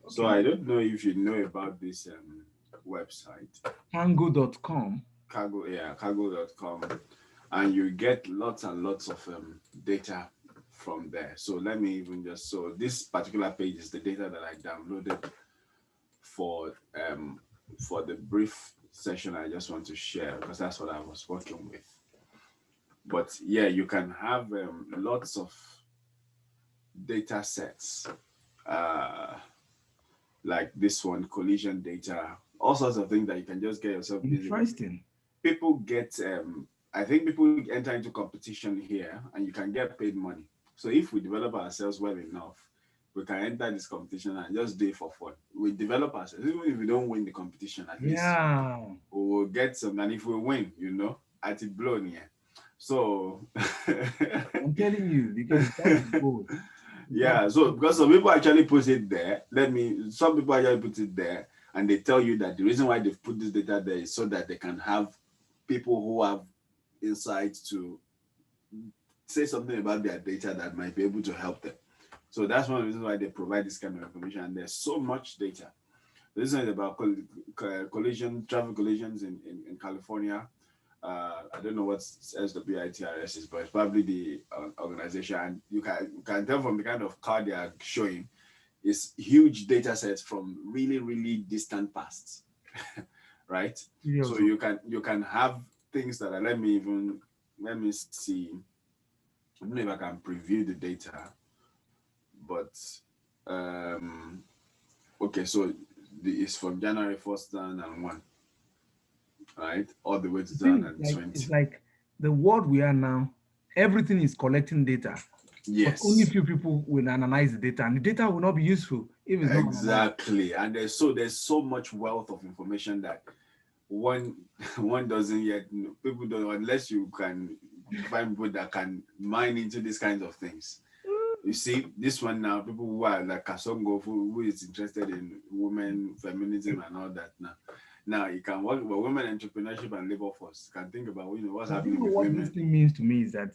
So I don't know if you know about this website, Tango.com. cargo, yeah, cargo.com, and you get lots and lots of data from there. So let me even just, so this particular page is the data that I downloaded for the brief session I just want to share because that's what I was working with. But yeah, you can have lots of data sets, uh, like this one, collision data, all sorts of things that you can just get yourself busy with. Interesting. People get, I think people enter into competition here and you can get paid money. So if we develop ourselves well enough, we can enter this competition and just do it for fun. We develop ourselves, even if we don't win the competition, at least Yeah. we will get some. And if we win, at it blown here. So I'm telling you, because that's the goal. That's yeah, so because some people actually put it there, some people actually put it there and they tell you that the reason why they've put this data there is so that they can have people who have insights to say something about their data that might be able to help them. So that's one of the reasons why they provide this kind of information. And there's so much data. This is about traffic collisions in California. I don't know what SWITRS is, but it's probably the organization. And you can tell from the kind of car they are showing, it's huge data sets from really, really distant pasts, right? So serious. you can have things that are, let me see. I don't know if I can preview the data, but um, okay, so it's from January 1st, 2001, right? All the way to The thing is like 2020. it's like the world we are now, everything is collecting data, but only Yes, few people will analyze the data, and the data will not be useful if it's not analyzed. exactly. And there's so much wealth of information that one one doesn't yet know. People don't, unless you can find people that can mine into these kinds of things. You see, this one now, people who are like Kasongo, who is interested in women, feminism, and all that now. Now you can work about women entrepreneurship and labor force. You can think about what's But do you happening know with what this women. thing means to me is that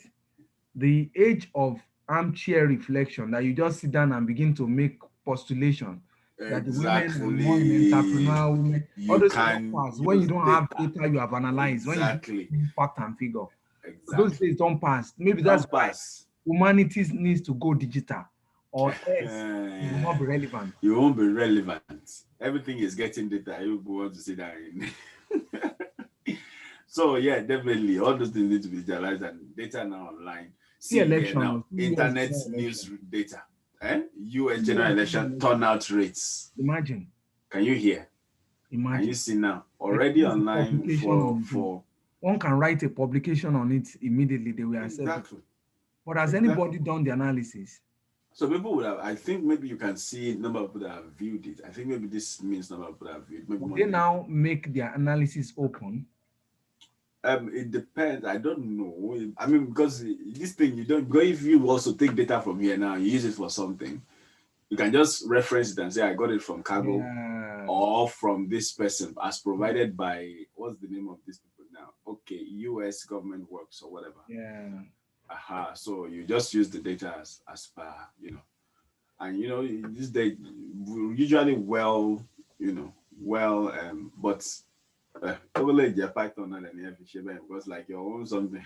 the age of armchair reflection, that you just sit down and begin to make postulation that the women are more in Exactly. entrepreneurial women, all You those things don't can pass when you use don't have data. data you have analyzed, when you don't Exactly. see fact and figure. Those Exactly. days don't pass. Maybe that's Don't why pass. humanity needs to go digital, or else it will not be relevant. You won't be relevant. Everything is getting data. You want to see that in. So yeah, definitely all those things need to be digitalized and data now online. See See here election, now, or see US internet general news election. data. US See general US general election election. turnout rates. Imagine, Can you hear? Can you imagine. see now? They can Already use a online publication for on the, for one can write a publication on it immediately, they will accept it. exactly. But has Exactly. anybody done the analysis? So people would have, I think maybe you can see number of people that have viewed it. I think maybe this means number of people that have viewed, maybe Would more they than. now make their analysis open? It depends. I don't know. I mean, because this thing you don't go, if you also take data from here now, you use it for something. You can just reference it and say, I got it from Cargo Yeah, or from this person as provided by, what's the name of these people now? Okay, US government works or whatever. yeah. Aha. So you just use the data as per, and this day usually well, well, but overlay your Python and then because like your own something.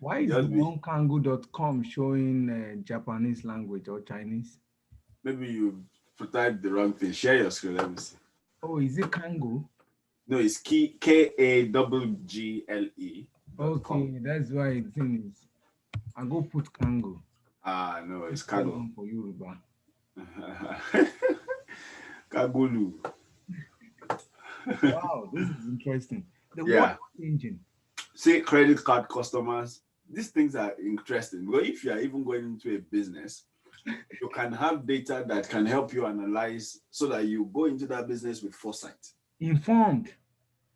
Why You is just my be own Kango.com showing Japanese language or Chinese? maybe you type the wrong thing. Share your screen. Let me see. Oh, is it Kango? No, it's KAGGLE.com. Okay, that's why the thing is. I go put Kango. Ah, no, Put it's Kago. spelling for Yoruba. Kagulu. Wow, this is interesting. The world Yeah. is changing. See, credit card customers. These things are interesting because if you are even going into a business, you can have data that can help you analyze so that you go into that business with foresight. Informed.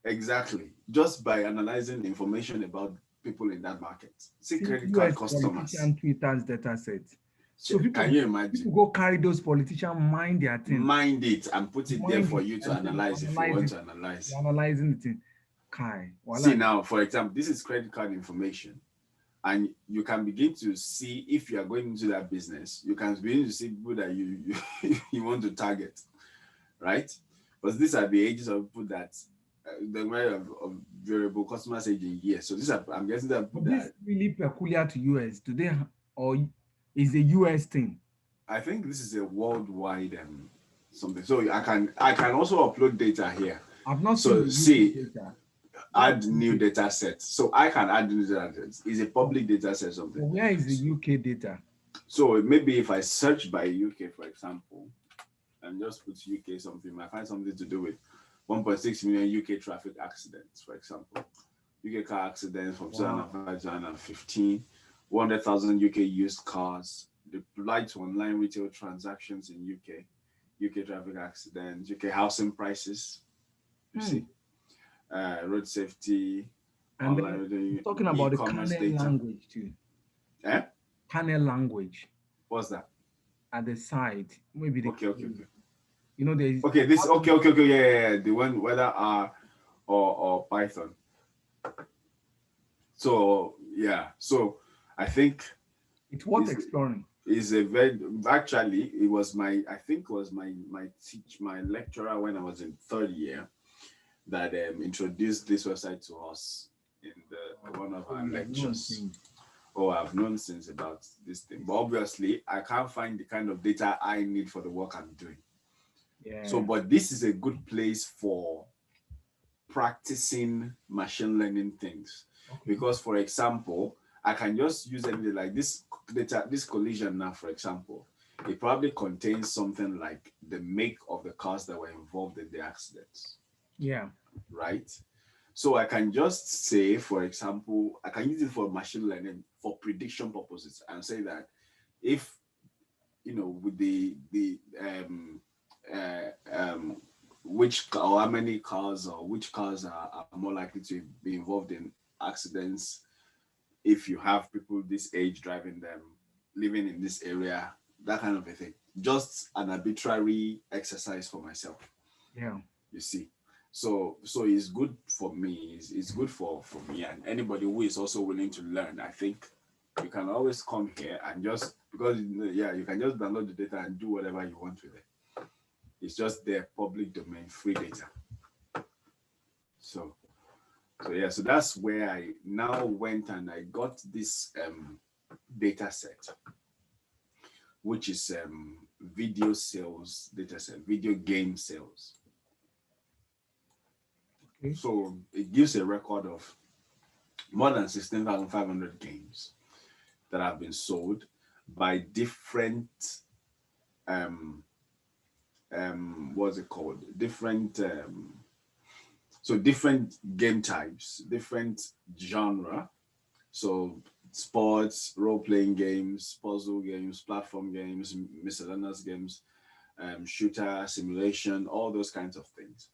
Exactly. Just by analyzing information about people in that market. See, See, credit card US customers. politician Twitter's data set. So Can you imagine? people go carry those politicians mind their thing, Mind it and put it there mind for it, you to and then analyze if you analyze want it. to analyze. You're analyzing the thing. Kai, See voila. now, for example, this is credit card information, and you can begin to see if you are going into that business. You can begin to see people that you you want to target. right? Because these are the ages of people that the way of variable customers age in years. So these are, I'm guessing that people But this that, really peculiar to US. Do they or is a US thing? I think this is a worldwide something. So I can also upload data here. I've not seen So the UK see, data. What's add new UK? data sets. So I can add new data sets. It's a Oh, public data set something. but where is the UK data? So maybe if I search by UK, for example, and just put UK something, I find something to do with 1.6 million UK traffic accidents, for example. UK car accidents from Wow. 2005 to 2015, 100,000 UK used cars, the light to online retail transactions in UK, UK traffic accidents, UK housing prices, you Hmm. see, road safety, And then online it's talking about the e-commerce kernel data. language too. Eh? Kernel language What's that? at the side. Maybe Okay, okay, okay. there's Okay, this okay, okay, okay, yeah, yeah, yeah. The one whether R or Python. So yeah, so I think it's worth is exploring. is a very, actually it was my, I think it was my lecturer when I was in third year that introduced this website to us in the one of So our you have known lectures. things. Oh, I've known since about this thing, but obviously I can't find the kind of data I need for the work I'm doing. So, Yeah. but this is a good place for practicing machine learning things. Okay. Because, for example, I can just use anything like this data, this collision now, for example, it probably contains something like the make of the cars that were involved in the accidents, Yeah. right? So I can just say, for example, I can use it for machine learning for prediction purposes and say that if with the which or how many cars or which cars are more likely to be involved in accidents if you have people this age driving them, living in this area, that kind of a thing. Just an arbitrary exercise for myself, Yeah. you see. So it's good for me. It's good for me and anybody who is also willing to learn. I think you can always come here and just because yeah, you can just download the data and do whatever you want with it. It's just their public domain, free data. So so yeah, so that's where I now went and I got this data set, which is video sales data set, video game sales. Okay. So it gives a record of more than 16,500 games that have been sold by different um what's it called, different different game types, different genre. So sports, role-playing games, puzzle games, platform games, miscellaneous games, shooter, simulation, all those kinds of things.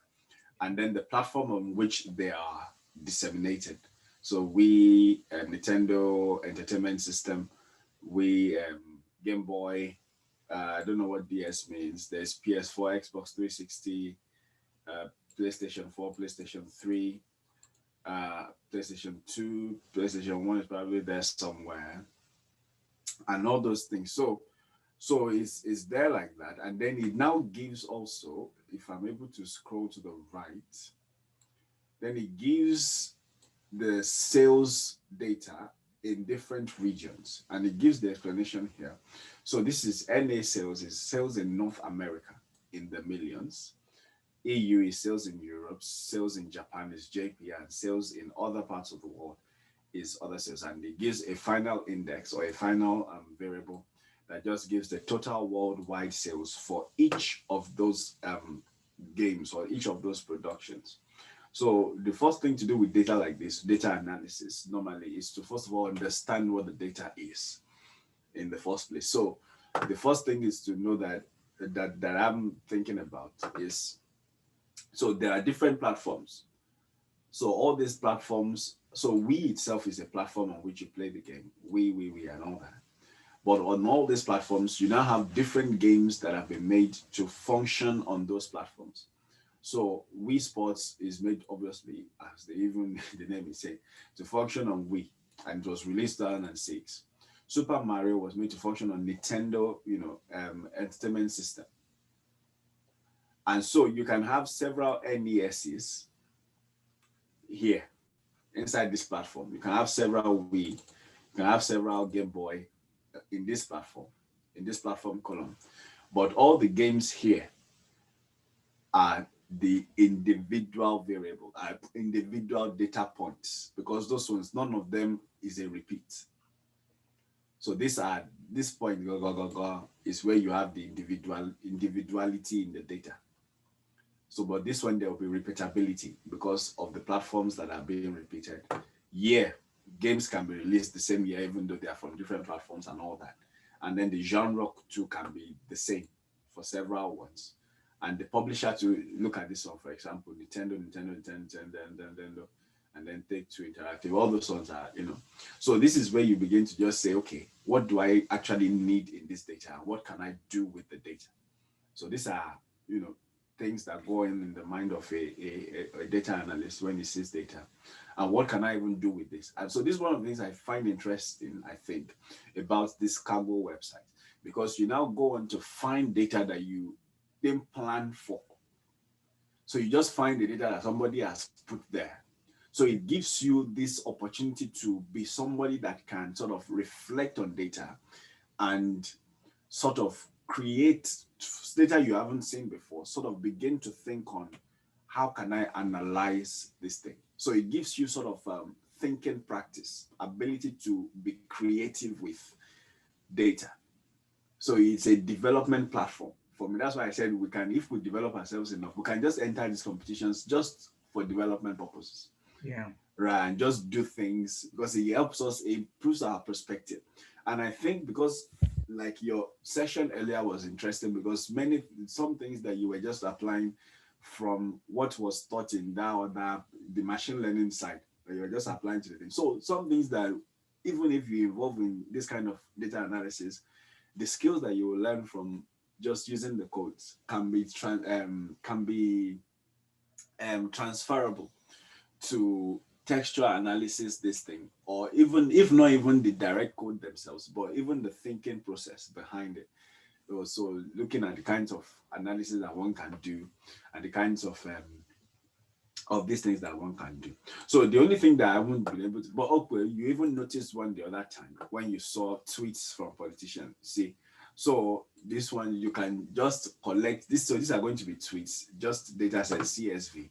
And then the platform on which they are disseminated. So we, Nintendo Entertainment System, we, Game Boy, I don't know what DS means. There's PS4, Xbox 360, uh, PlayStation 4, PlayStation 3, PlayStation 2, PlayStation 1 is probably there somewhere, and all those things. So it's there like that. And then it now gives also, if I'm able to scroll to the right, then it gives the sales data in different regions and it gives the explanation here. So this is NA sales, is sales in North America in the millions. EU is sales in Europe, sales in Japan is JP, and sales in other parts of the world is other sales. And it gives a final index or a final variable that just gives the total worldwide sales for each of those games or each of those productions. So the first thing to do with data like this, data analysis, normally is to first of all understand what the data is in the first place. So the first thing is to know that I'm thinking about is, so there are different platforms. So all these platforms, so we itself is a platform on which you play the game. We, and all that. But on all these platforms, you now have different games that have been made to function on those platforms. So Wii Sports is made obviously, as even the name is saying, to function on Wii, and it was released 2006. Super Mario was made to function on Nintendo, Entertainment System. And so you can have several NESs here inside this platform. You can have several Wii, you can have several Game Boy in this platform column. But all the games here are the individual variable, individual data points, because those ones, none of them is a repeat. So this point is where you have the individuality in the data. So, but this one there will be repeatability because of the platforms that are being repeated. Yeah, games can be released the same year, even though they are from different platforms and all that. And then the genre too can be the same for several ones. And the publisher to look at this one, for example, Nintendo, and then Take Two Interactive. All those ones are, So this is where you begin to just say, okay, what do I actually need in this data? What can I do with the data? So these are, things that go in the mind of a data analyst when he sees data. And what can I even do with this? And so this is one of the things I find interesting, I think, about this Kaggle website, because you now go on to find data that you didn't plan for. So you just find the data that somebody has put there. So it gives you this opportunity to be somebody that can sort of reflect on data and sort of create data you haven't seen before, sort of begin to think on how can I analyze this thing. So it gives you sort of thinking practice, ability to be creative with data. So it's a development platform for me. That's why I said if we develop ourselves enough, we can just enter these competitions just for development purposes. Yeah. Right, and just do things because it helps us, it improves our perspective. And I think because like your session earlier was interesting because some things that you were just applying from what was taught in that or that the machine learning side that you were just applying to the thing. So some things that even if you involve in this kind of data analysis, the skills that you will learn from just using the codes can be transferable to textual analysis, this thing, or even if not even the direct code themselves, but even the thinking process behind it. So looking at the kinds of analysis that one can do and the kinds of these things that one can do. So the only thing that I haven't been able to, but okay, you even noticed one the other time when you saw tweets from politicians. See, so this one you can just collect this. So these are going to be tweets, just data set CSV,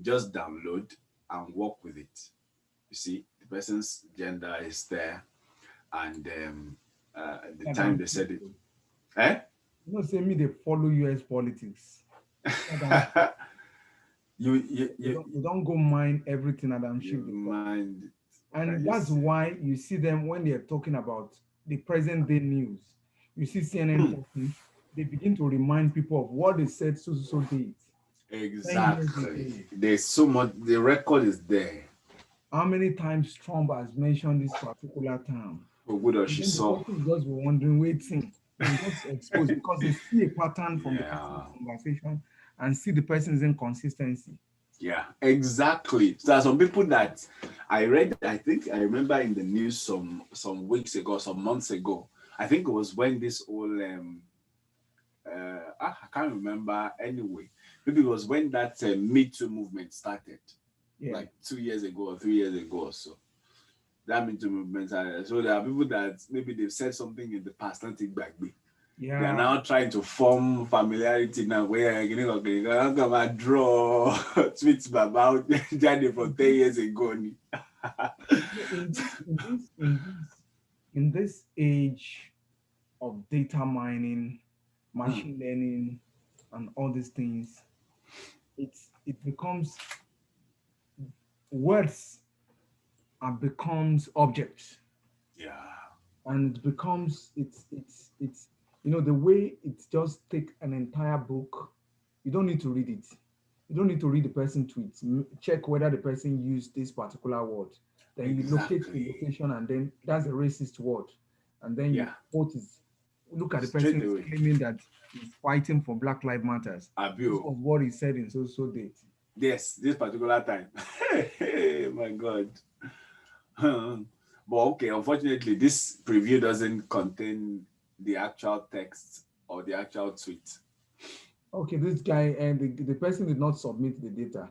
just download and work with it. You see, the person's gender is there, and the time they said it. Eh? Say me they follow US politics. You don't go mind everything that I'm sure. Mind. And that's why you see them when they're talking about the present day news. You see CNN talking, they begin to remind people of what they said so date. Exactly. There's so much, the record is there. How many times Trump has mentioned this particular term? Oh, good, or she saw. The person just be wondering, waiting, and just exposed because they see a pattern from the person's conversation and see the person's inconsistency. Yeah, exactly. So there are some people that I read, I think I remember in the news some weeks ago, some months ago. I think it was when this whole I can't remember anyway. Maybe it was when that Me Too movement started, like 2 years ago or 3 years ago or so. That Me Too movement started. So there are people that maybe they've said something in the past, don't take back me. Yeah. They are now trying to form familiarity now where I'm gonna draw tweets about Johnny from 10 years ago. In this age of data mining, machine learning, and all these things, it becomes words and becomes objects. Yeah. And it becomes it's the way it just take an entire book. You don't need to read it. You don't need to read the person tweets. Check whether the person used this particular word. Then you locate the location, and then that's a racist word. And then you quote it. Look at the person claiming that he's fighting for Black Lives Matters. This was what he said in so date. Yes, this particular time. Hey, my God. But okay, unfortunately, this preview doesn't contain the actual text or the actual tweet. Okay, this guy and the person did not submit the data.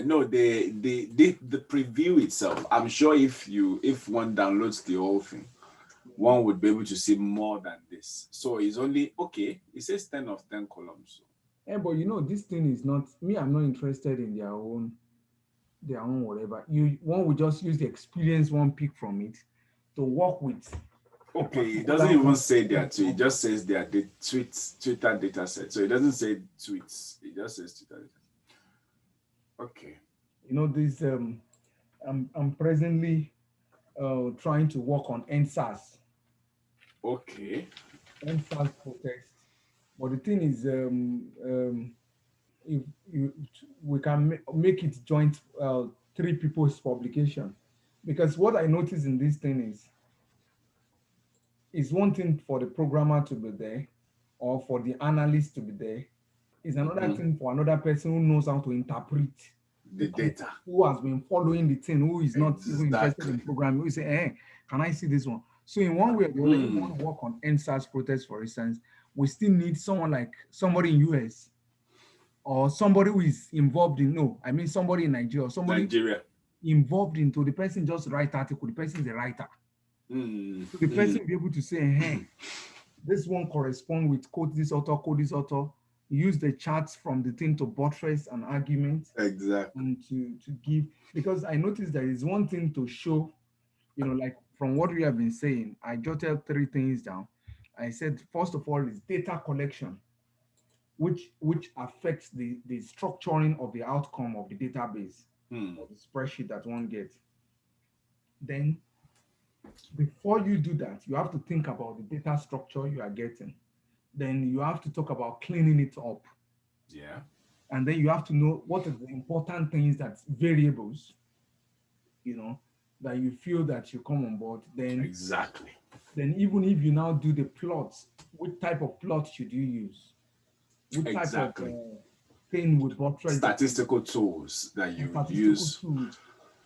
No, the preview itself. I'm sure if one downloads the whole thing, one would be able to see more than this. So it's only okay. It says 10 of 10 columns. And but this thing is not me. I'm not interested in their own whatever. One will just use the experience one pick from it to work with a Okay, it doesn't particular even one. say that. So it just says they are the Twitter data set. So it doesn't say tweets. It just says Twitter data. Okay. This I'm presently trying to work on NSAS Okay. protest. But the thing is, if you we can make it joint three people's publication, because what I notice in this thing is one thing for the programmer to be there or for the analyst to be there, is another Mhm. thing for another person who knows how to interpret the The content, data. who has been following the thing, who is not even interested in Exactly. programming, who say, can I see this one? So in one way or the other, if you Hmm. want to work on NSAS protest, for instance, we still need someone like somebody in US or somebody who is involved in, no, I mean somebody in Nigeria or somebody Nigeria. involved into the person just write article, the person is a writer. Hmm. So the Hmm. person will be able to say, this one correspond with quote this author, use the charts from the thing to buttress an argument Exactly. and to give, because I noticed there is one thing to show, like from what we have been saying, I jotted three things down. I said, first of all, is data collection, which affects the structuring of the outcome of the database Hmm. or the spreadsheet that one gets. Then before you do that, you have to think about the data structure you are getting. Then you have to talk about cleaning it up. Yeah. And then you have to know what are the important things, that's variables, you know, that you feel that you come on board. Exactly. Then even if you now do the plots, what type of plot should you use? What type of Exactly. thing would buttress the thing? Statistical tools that And you would statistical use tools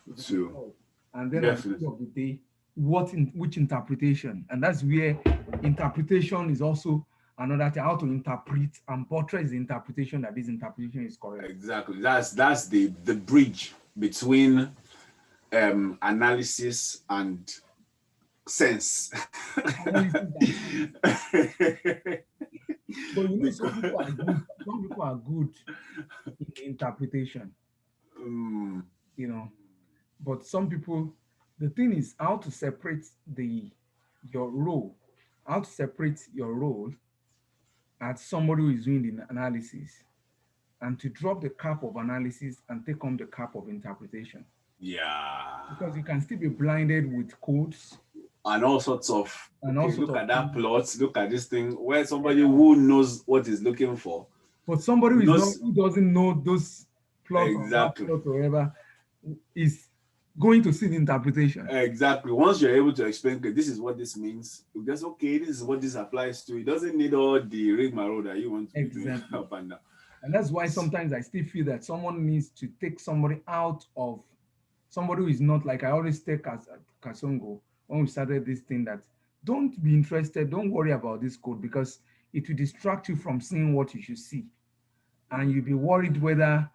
will be to help. And then at the definitely. end of the day, which interpretation? And that's where interpretation is also another thing, how to interpret and buttress the interpretation that this interpretation is correct. Exactly. That's the bridge between analysis and sense. Analysis and sense. But some Because people are good. Some people are good in interpretation, mm, you know. But some people, the thing is how to separate your role, how to separate your role as somebody who is doing the analysis, and to drop the cap of analysis and take on the cap of interpretation. yeah. Because you can still be blinded with codes And all sorts of and all okay, sorts look of at that things. plot, look at this thing where somebody Yeah. who knows what he's looking for But somebody knows who doesn't know those plot or that exactly. plot or whatever is going to see the interpretation. Exactly. Once you're able to explain, okay, this is what this means, you just okay, this is what this applies to. It doesn't need all the rigmarole that you want to be doing Exactly. up and down. And that's why sometimes I still feel that someone needs to take somebody out of somebody who is not, like I always take as Kasongo when we started this thing, that don't be interested, don't worry about this code, because it will distract you from seeing what you should see. And you'll be worried whether,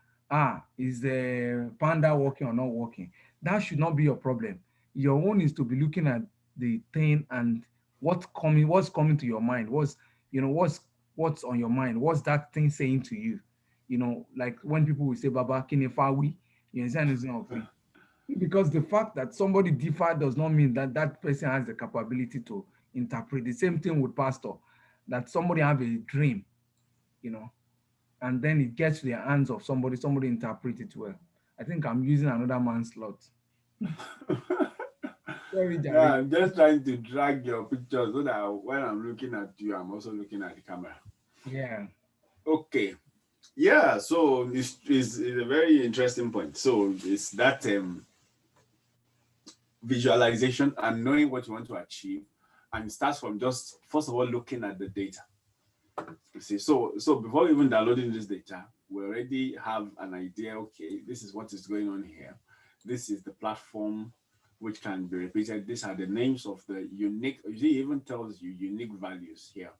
is the panda working or not working. That should not be your problem. Your own is to be looking at the thing and what's coming to your mind, what's on your mind, what's that thing saying to you. Like when people will say baba kinefawi, you understand, it's not free. Because the fact that somebody differed does not mean that that person has the capability to interpret. The same thing with pastor, that somebody have a dream, you know and then it gets to the hands of somebody interpret it well. I think I'm using another man's slot. Sorry, Yeah, Jerry. I'm just trying to drag your picture so that when I'm looking at you, I'm also looking at the camera. Yeah. Okay. Yeah, so it's a very interesting point. So it's that visualization and knowing what you want to achieve, and it starts from just first of all looking at the data. You see, so before even downloading this data, we already have an idea. Okay, this is what is going on here. This is the platform which can be repeated. These are the names of the unique. It even tells you unique values here.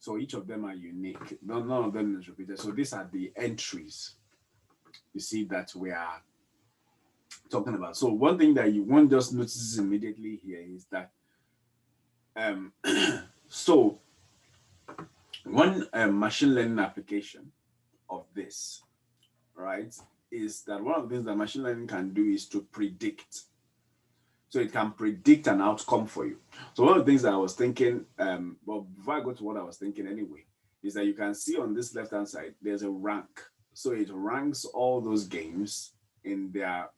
So each of them are unique. None of them is repeated. So these are the entries you see that we are talking about. So one thing that you won't just notice immediately here is that um so one machine learning application of this, right, is that one of the things that machine learning can do is to predict. So it can predict an outcome for you. So one of the things that I was thinking, well, before I go to what I was thinking anyway, is that you can see on this left hand side, there's a rank. So it ranks all those games in their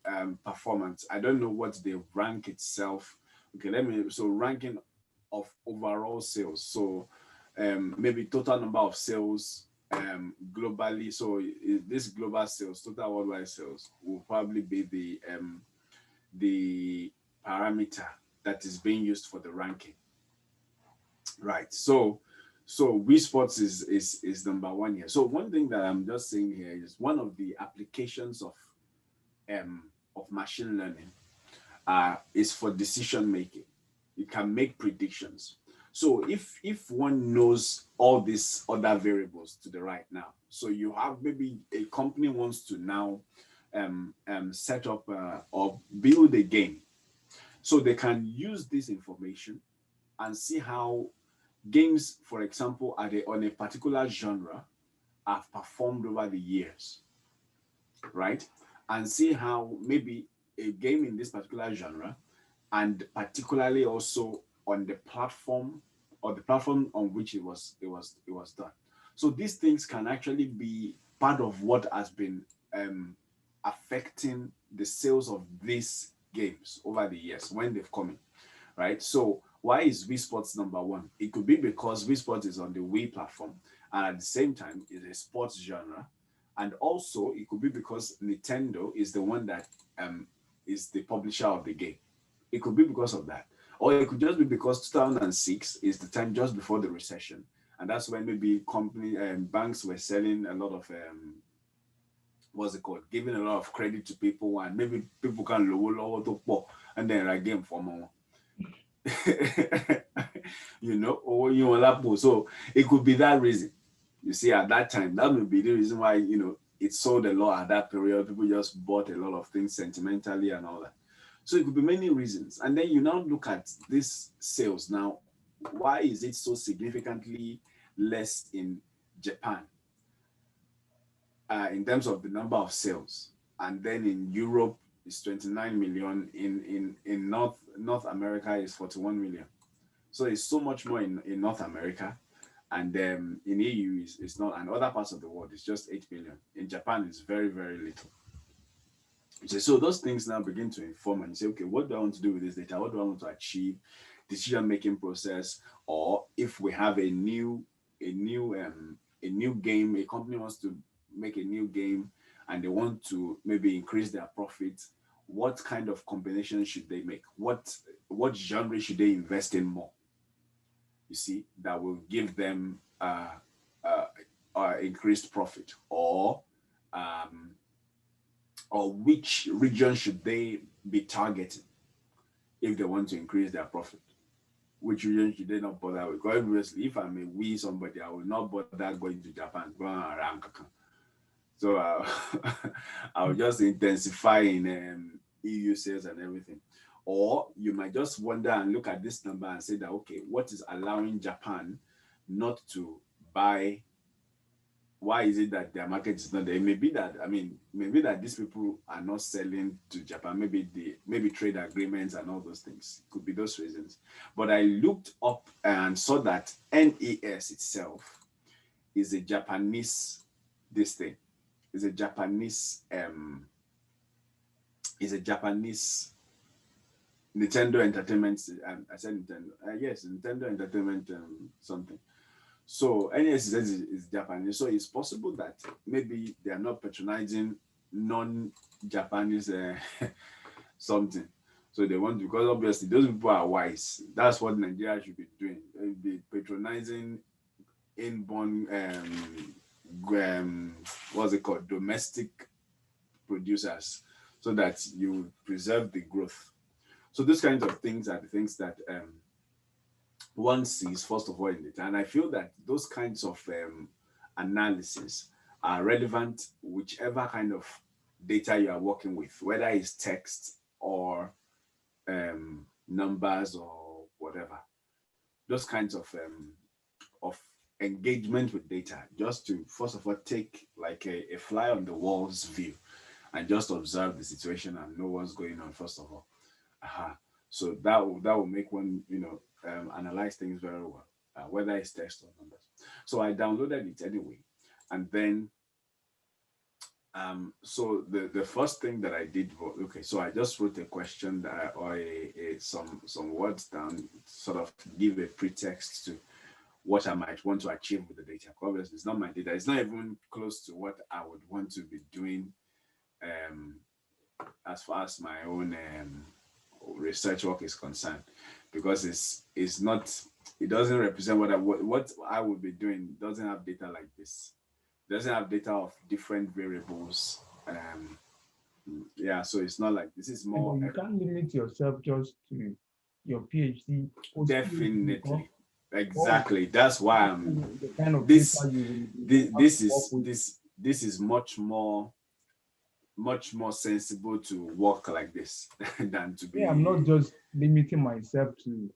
performance. I don't know what the rank itself. Okay, so ranking of overall sales. So maybe total number of sales globally. So this global sales, total worldwide sales, will probably be the parameter that is being used for the ranking, right? So Wii Sports is number one here. So one thing that I'm just saying here is one of the applications of machine learning is for decision making. It can make predictions. So if one knows all these other variables to the right now, so you have maybe a company wants to now set up or build a game, so they can use this information and see how games, for example, on a particular genre have performed over the years, right? And see how maybe a game in this particular genre, and particularly also on the platform or the platform on which it was done. So these things can actually be part of what has been affecting the sales of these games over the years when they've come in, right? So why is Wii Sports number one? It could be because Wii Sports is on the Wii platform, and at the same time is a sports genre, and also it could be because Nintendo is the one that is the publisher of the game. It could be because of that, or it could just be because 2006 is the time just before the recession, and that's when maybe company banks were selling a lot of what's it called, giving a lot of credit to people, and maybe people can lower to poor, and then again for more. Or so it could be that reason. You see, at that time, that would be the reason why it sold a lot at that period. People just bought a lot of things sentimentally and all that. So it could be many reasons. And then you now look at this sales now. Why is it so significantly less in Japan in terms of the number of sales? And then in Europe, it's 29 million. In North America, is 41 million. So it's so much more in North America, and in EU it's not, and other parts of the world it's just 8 million. In Japan, it's very, very little. So those things now begin to inform and say, okay, what do I want to do with this data? What do I want to achieve? Decision making process, or if we have a new game, a company wants to make a new game and they want to maybe increase their profits, what kind of combination should they make? What genre should they invest in more? You see, that will give them uh, increased profit, um, or which region should they be targeting if they want to increase their profit? Which region should they not bother with? Because obviously, if I'm a we somebody, I will not bother going to Japan, going around. So I'll just intensify in EU sales and everything. Or you might just wonder and look at this number and say that, okay, what is allowing Japan not to buy? Why is it that their market is not there? It may be that, maybe that these people are not selling to Japan. Maybe trade agreements and all those things. Could be those reasons. But I looked up and saw that NES itself is a Japanese this thing. Is a Japanese Nintendo Entertainment. I said Nintendo. Yes, Nintendo Entertainment something. So NES is Japanese. So it's possible that maybe they are not patronizing non-Japanese something. So they want to, because obviously those people are wise. That's what Nigeria should be doing. Be patronizing inborn what's it called, domestic producers, so that you preserve the growth. So those kinds of things are the things that one sees first of all in data. And I feel that those kinds of analysis are relevant whichever kind of data you are working with, whether it's text or numbers or whatever. Those kinds of engagement with data, just to first of all take like a fly on the walls view and just observe the situation and know what's going on first of all. uh So that will make one, analyze things very well, whether it's text or numbers. So I downloaded it anyway, and then so the first thing that I did was, okay, so I just wrote a question that, or some words down, sort of give a pretext to what I might want to achieve with the data. Obviously, it's not my data. It's not even close to what I would want to be doing um, as far as my own research work is concerned, because it's not, it doesn't represent what I would be doing. It doesn't have data like this. It doesn't have data of different variables. Yeah, so it's not like this. Is Yeah, but more you can't limit yourself just to your PhD, post PhD, because definitely what will exactly. That's why the kind of data this you have to work with. this is much more sensible to work like this than to Yeah, I'm not be just limiting myself the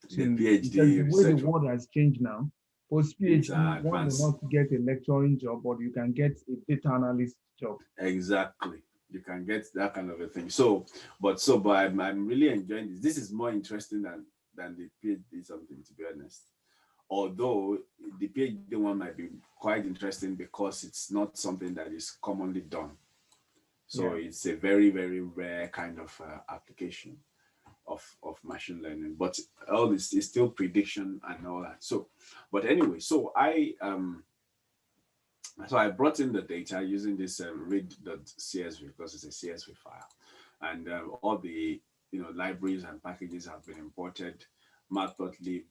because the PhD way the research work. world has changed now, post It's PhD, one may advanced. not get a lecturing job, but you can get a data analyst job. Exactly. You can get that kind of a thing. So, but I'm really enjoying this. This is more interesting than the PhD something, to be honest. Although the PhD one might be quite interesting because it's not something that is commonly done. So Yeah. it's a very, very rare kind of application of machine learning. But all this is still prediction and all that. So, but anyway, so I brought in the data using this read.csv because it's a CSV file, and all the libraries and packages have been imported: matplotlib,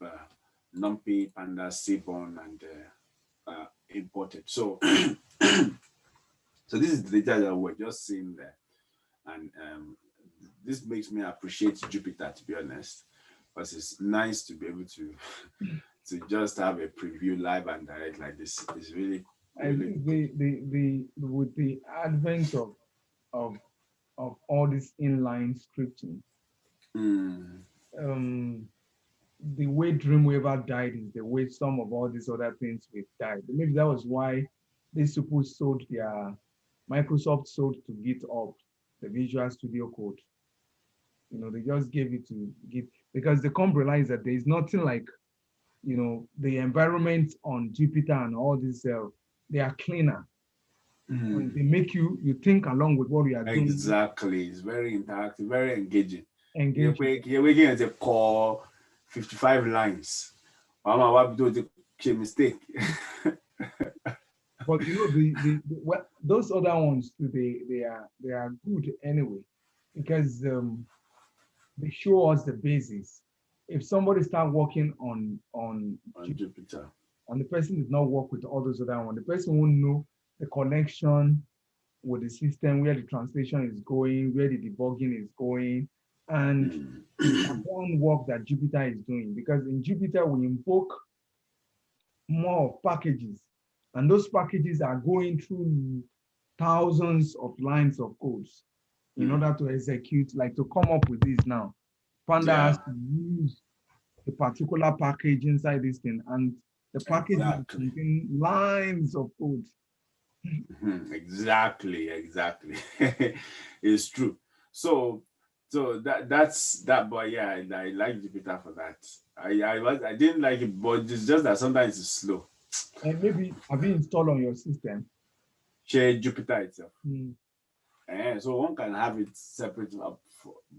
numpy, pandas, seaborn, and imported. So so this is the data that we're just seeing there, and this makes me appreciate Jupyter, to be honest, because it's nice to be able to to just have a preview live and direct like this. It's really I really think good. the with the advent of of all this inline scripting, Mm, um, the way Dreamweaver died is the way some of all these other things will die. Maybe that was why these people sold their Microsoft sold to GitHub the Visual Studio Code. They just gave it to Git because they come realize that there is nothing like the environment on Jupyter and all these they are cleaner and mm. they make you think along with what you are doing, Exactly. It's very interactive, very engaging. engage you. You're waking at a core 55 lines. Mama, what do the mistake? But well, those other ones too, they are good anyway because they show us the basis. If somebody start working On Jupiter. and the person did not work with all those other ones, the person won't know the connection with the system, where the translation is going, where the debugging is going, and Mm. the background work that Jupyter is doing. Because in Jupyter, we invoke more packages, and those packages are going through thousands of lines of codes in Mm. order to execute, like to come up with this now. Panda has Yeah, to use a particular package inside this thing, and the package will exactly. contain lines of code. Mhm. Exactly. It's true. So, that's that. But yeah, I like Jupiter for that. I didn't like it, but it's just that sometimes it's slow. And maybe have you installed on your system? Share Jupiter itself. Mm. So one can have it separate up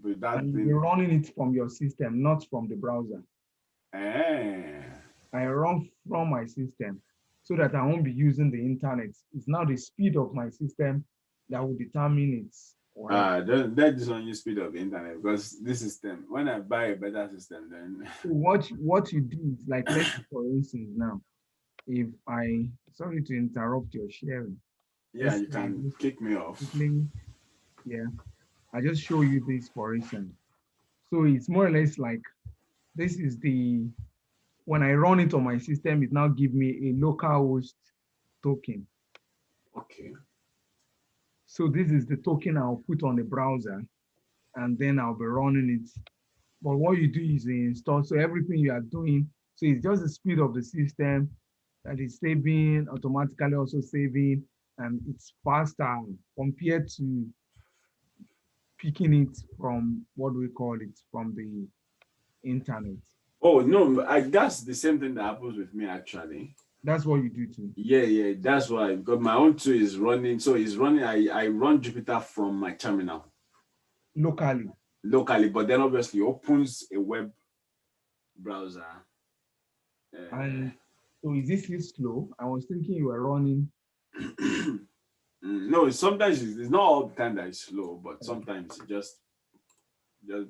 with that And thing. you're running it from your system, not from the browser. Eh. I run from my system so that I won't be using the internet. It's now the speed of my system that will determine its whatever. That is on you speed of the internet, because this system, when I buy a better system, then So what you do is like, let's say for instance now, if I sorry to interrupt your sharing. yeah, Let's you say I can just kick me off. quickly, yeah, I just show you this for instance. So it's more or less like this is the when I run it on my system, it now give me a localhost token. Okay. So this is the token I'll put on the browser, and then I'll be running it. But what you do is you install, so everything you are doing, so it's just the speed of the system that is saving, automatically also saving, and it's faster compared to picking it from, what do we call it, from the internet. Oh no, that's the same thing that happens with me actually. That's what you do too. Yeah, yeah, that's why, because my own tool is running. So it's running. I run Jupyter from my terminal Locally. locally, but then obviously opens a web browser. Uh, And so is this still slow? I was thinking you were running. no, sometimes it's not all the time that it's slow, but sometimes it just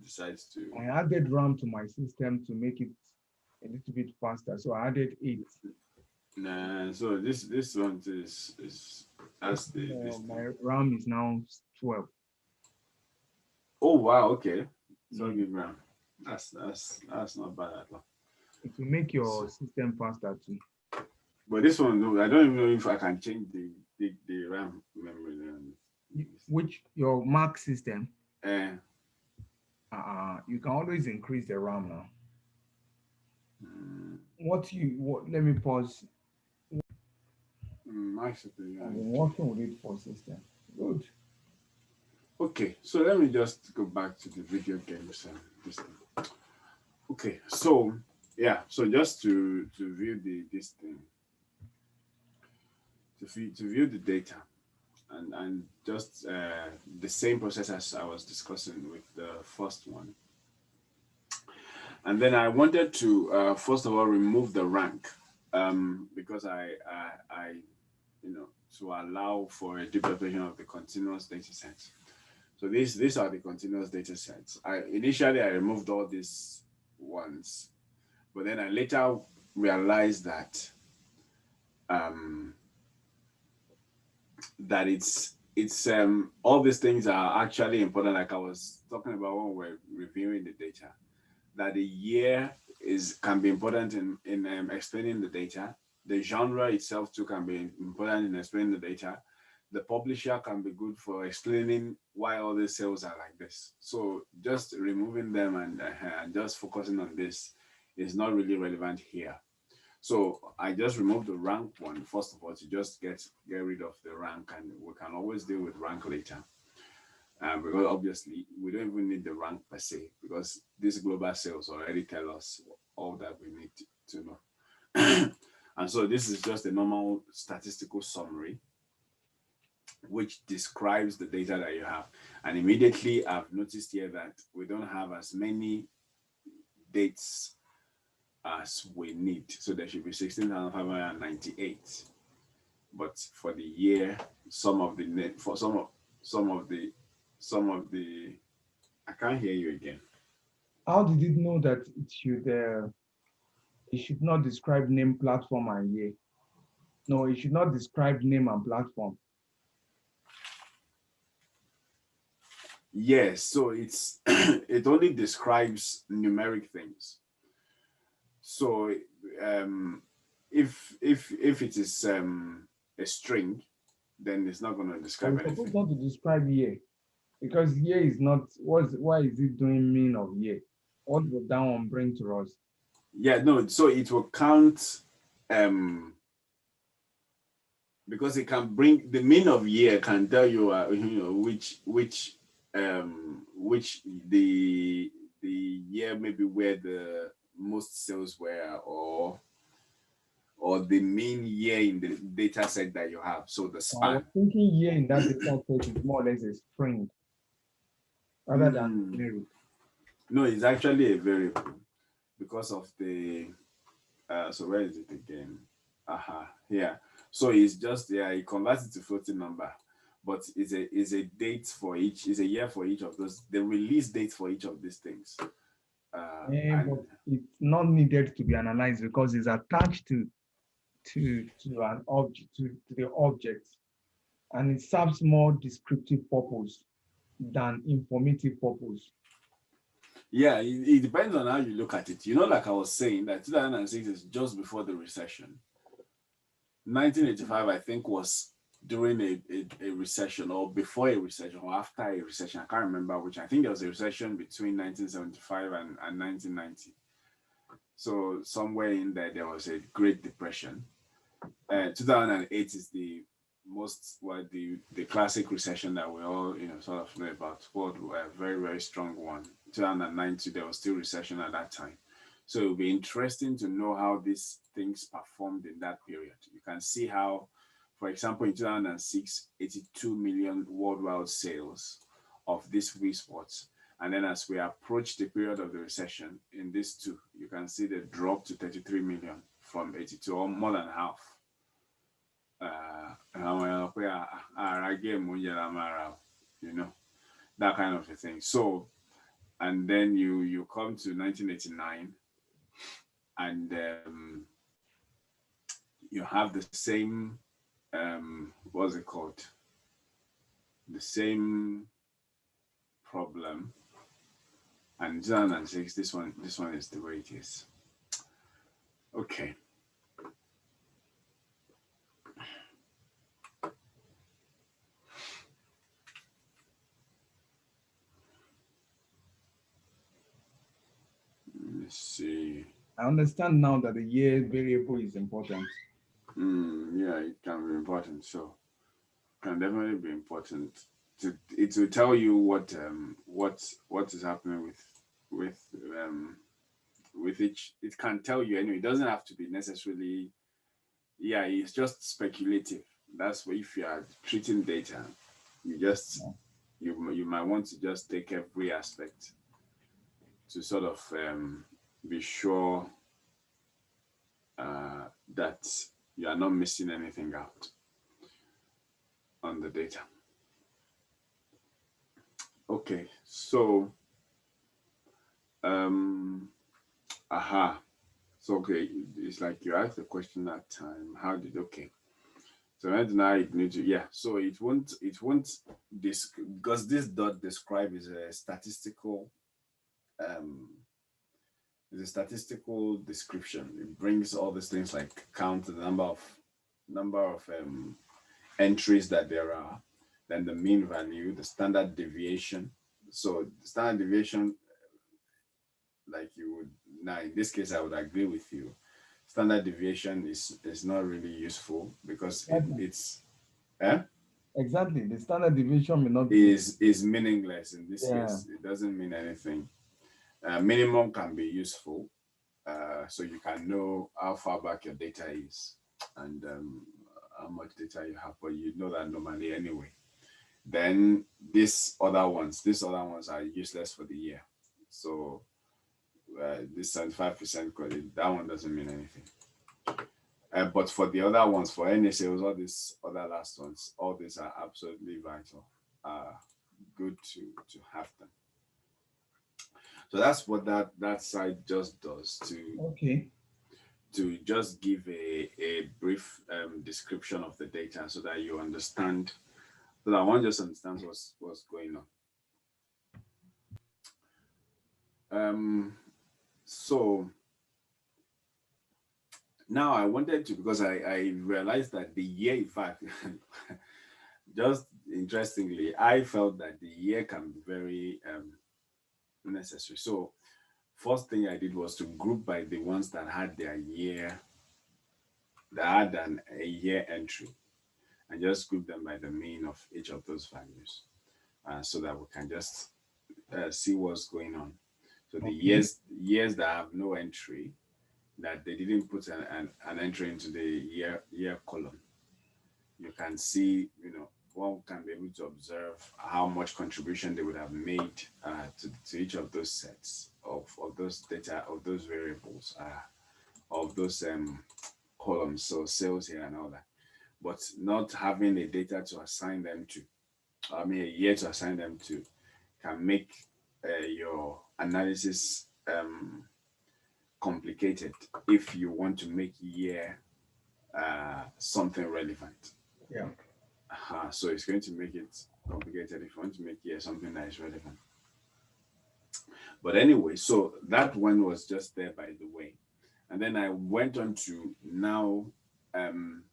decides to. I added RAM to my system to make it a little bit faster. So I added 8. Nah, so this one is that's the this thing. My RAM is now 12. Oh wow, okay. So Mm. give RAM. That's not bad at all. It will make your system faster too. But this one, no, I don't even know if I can change the RAM memory. Which your Mac system, Uh, you can always increase the RAM now. mm, Let me pause. my system, yeah. I've been working with it for system. Good. Okay, so let me just go back to the video games and this thing. Okay, so yeah, so just to view this thing, to view the data, and just the same process as I was discussing with the first one. And then I wanted to first of all remove the rank, because I to allow for a deep preparation of the continuous data sets. So these are the continuous data sets. Initially I removed all these ones, but then I later realized that that it's all these things are actually important. Like I was talking about when we're reviewing the data, that the year can be important in explaining the data. The genre itself too can be important in explaining the data. The publisher can be good for explaining why all these sales are like this. So just removing them and just focusing on this is not really relevant here. So I just removed the rank one first of all to just get rid of the rank, and we can always deal with rank later. Because obviously we don't even need the rank per se, because these global sales already tell us all that we need to know. And so this is just a normal statistical summary which describes the data that you have. And immediately I've noticed here that we don't have as many dates as we need. So there should be 16,598. But for the year, some of the I can't hear you again. How did it know that it should not describe name, platform, and year? No, it should not describe name and platform. Yes, so it's it only describes numeric things. So if it is a string, then it's not going to describe It's supposed anything. not to describe year, because year is not. Why is it doing mean of year? What would that one bring to us? Yeah, no. So it will count because it can bring the mean of year, can tell you which the year maybe where the most sales were, or the mean year in the data set that you have. So the I span. was thinking year in that data set is more or less a string rather than numeric. No, it's actually a variable because of the so where is it again? Yeah. So it's just, yeah, it converts it to floating number, but is a date for each, is a year for each of those, the release date for each of these things. But it's not needed to be analyzed because it's attached to an object, to the object, and it serves more descriptive purpose than informative purpose. Yeah, it depends on how you look at it. You know, like I was saying, that 2006 is just before the recession. 1985, I think, was during a recession, or before a recession, or after a recession. I can't remember which. I think there was a recession between 1975 and 1990. So somewhere in there, there was a Great Depression. 2008 is the most, well, the classic recession that we all, sort of know about. World, a very, very strong one. 2009 too, there was still recession at that time. So it'll be interesting to know how these things performed in that period. You can see how, for example, in 2006, 82 million worldwide sales of these Wii Sports. And then as we approach the period of the recession in these two, you can see the drop to 33 million from 82, or more than half. Game, you know, that kind of a thing. So, and then you come to 1989, and you have the same, what's it called, the same problem. And 2006, this one is the way it is. Okay. Let's see. I understand now that the year variable is important. Yeah, it can be important. So, can definitely be important. It will tell you what is happening with um with each. It can tell you anyway. It doesn't have to be necessarily. Yeah, it's just speculative. That's why if you are treating data, you just you might want to just take every aspect to sort of be sure that you are not missing anything out on the data. Okay, so um, aha. So okay, it's like you asked the question that time. How did okay? So right now it needs to, yeah. So it won't this, because this dot describe um is a statistical description. It brings all these things like count the number of entries that there are, then the mean value, the standard deviation. So the standard deviation, like you would now in this case, I would agree with you. Standard deviation is not really useful because Exactly. it's eh? Exactly. The standard deviation may not be. Is meaningless in this Yeah. case. It doesn't mean anything. Minimum can be useful, so you can know how far back your data is, and how much data you have, but you know that normally anyway. Then these other ones are useless for the year. So this 75% credit, that one doesn't mean anything. But for the other ones, for NSAs, all these other last ones, all these are absolutely vital. Good to have them. So that's what that site just does Okay. to just give a brief description of the data so that you understand, so that one just understands what's going on. So now I wanted to, because I realized that the year, in fact, just interestingly, I felt that the year can be very necessary. So first thing I did was to group by the ones that had their year, that had a year entry, and just group them by the mean of each of those values, so that we can just see what's going on. So the Okay. years that have no entry, that they didn't put an entry into the year column, you can see, one can be able to observe how much contribution they would have made to each of those sets of those data, of those variables, of those columns, so sales here and all that. But not having a data to assign them to, I mean, a year to assign them to, can make your analysis complicated if you want to make year something relevant. Yeah. So it's going to make it complicated if you want to make year something that is relevant. But anyway, so that one was just there by the way. And then I went on to now um,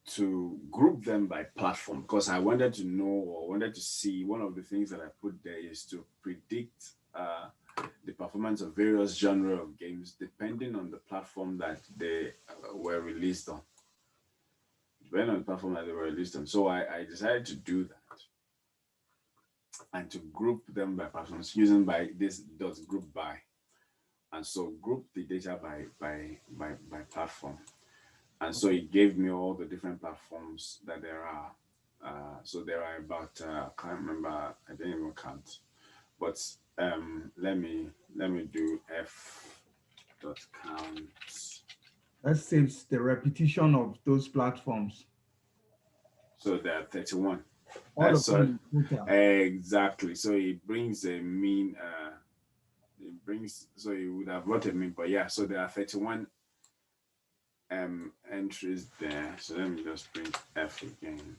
to group them by platform because I wanted to know or wanted to see one of the things that I put there is to predict the performance of various genre of games depending on the platform that they were released on. Depending on the platform that they were released on. So I decided to do that and to group them by platforms using by this dot group by. And so group the data by platform. And so it gave me all the different platforms that there are. So there are about I can't remember, I didn't even count. But let me do f dot count. That saves the repetition of those platforms. So there are 31. All of So them in total. exactly. So it brings a mean. It brings so it would have brought a mean, but yeah. So there are 31 entries there. So let me just print f again.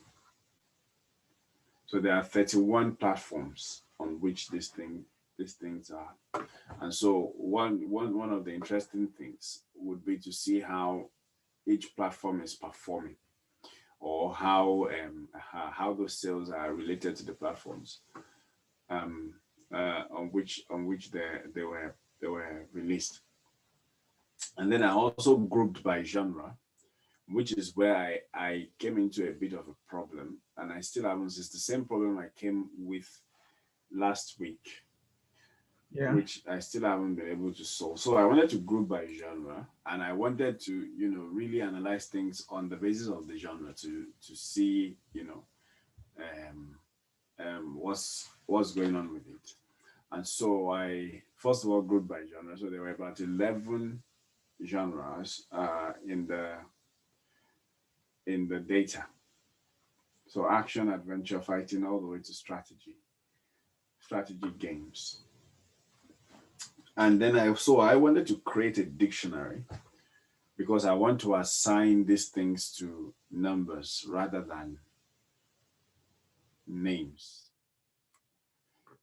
So there are 31 platforms on which these things are. And so one of the interesting things would be to see how each platform is performing or how those sales are related to the platforms um, on which they were released. And then I also grouped by genre, which is where I came into a bit of a problem, and I still haven't. It's the same problem I came with last week, Yeah. which I still haven't been able to solve. So I wanted to group by genre, and I wanted to, really analyze things on the basis of the genre to see, um, what's going on with it. And so I first of all grouped by genre. So there were about 11 genres in the data. So action, adventure, fighting, all the way to strategy games. And then I wanted to create a dictionary because I want to assign these things to numbers rather than names.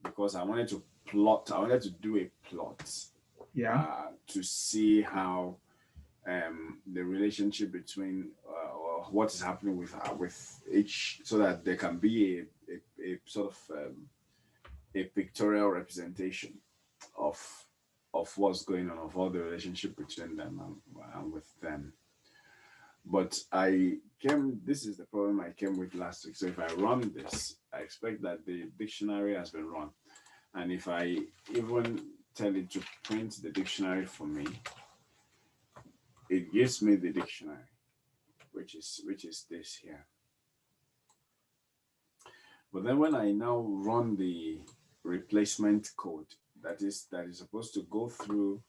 Because I wanted to do a plot Yeah. to see how the relationship between or what is happening with each, so that there can be a sort of a pictorial representation of what's going on, of all the relationship between them and with them. But this is the problem I came with last week. So if I run this, I expect that the dictionary has been run. And if I even tell it to print the dictionary for me, it gives me the dictionary, which is this here. But then when I now run the replacement code, that is supposed to go through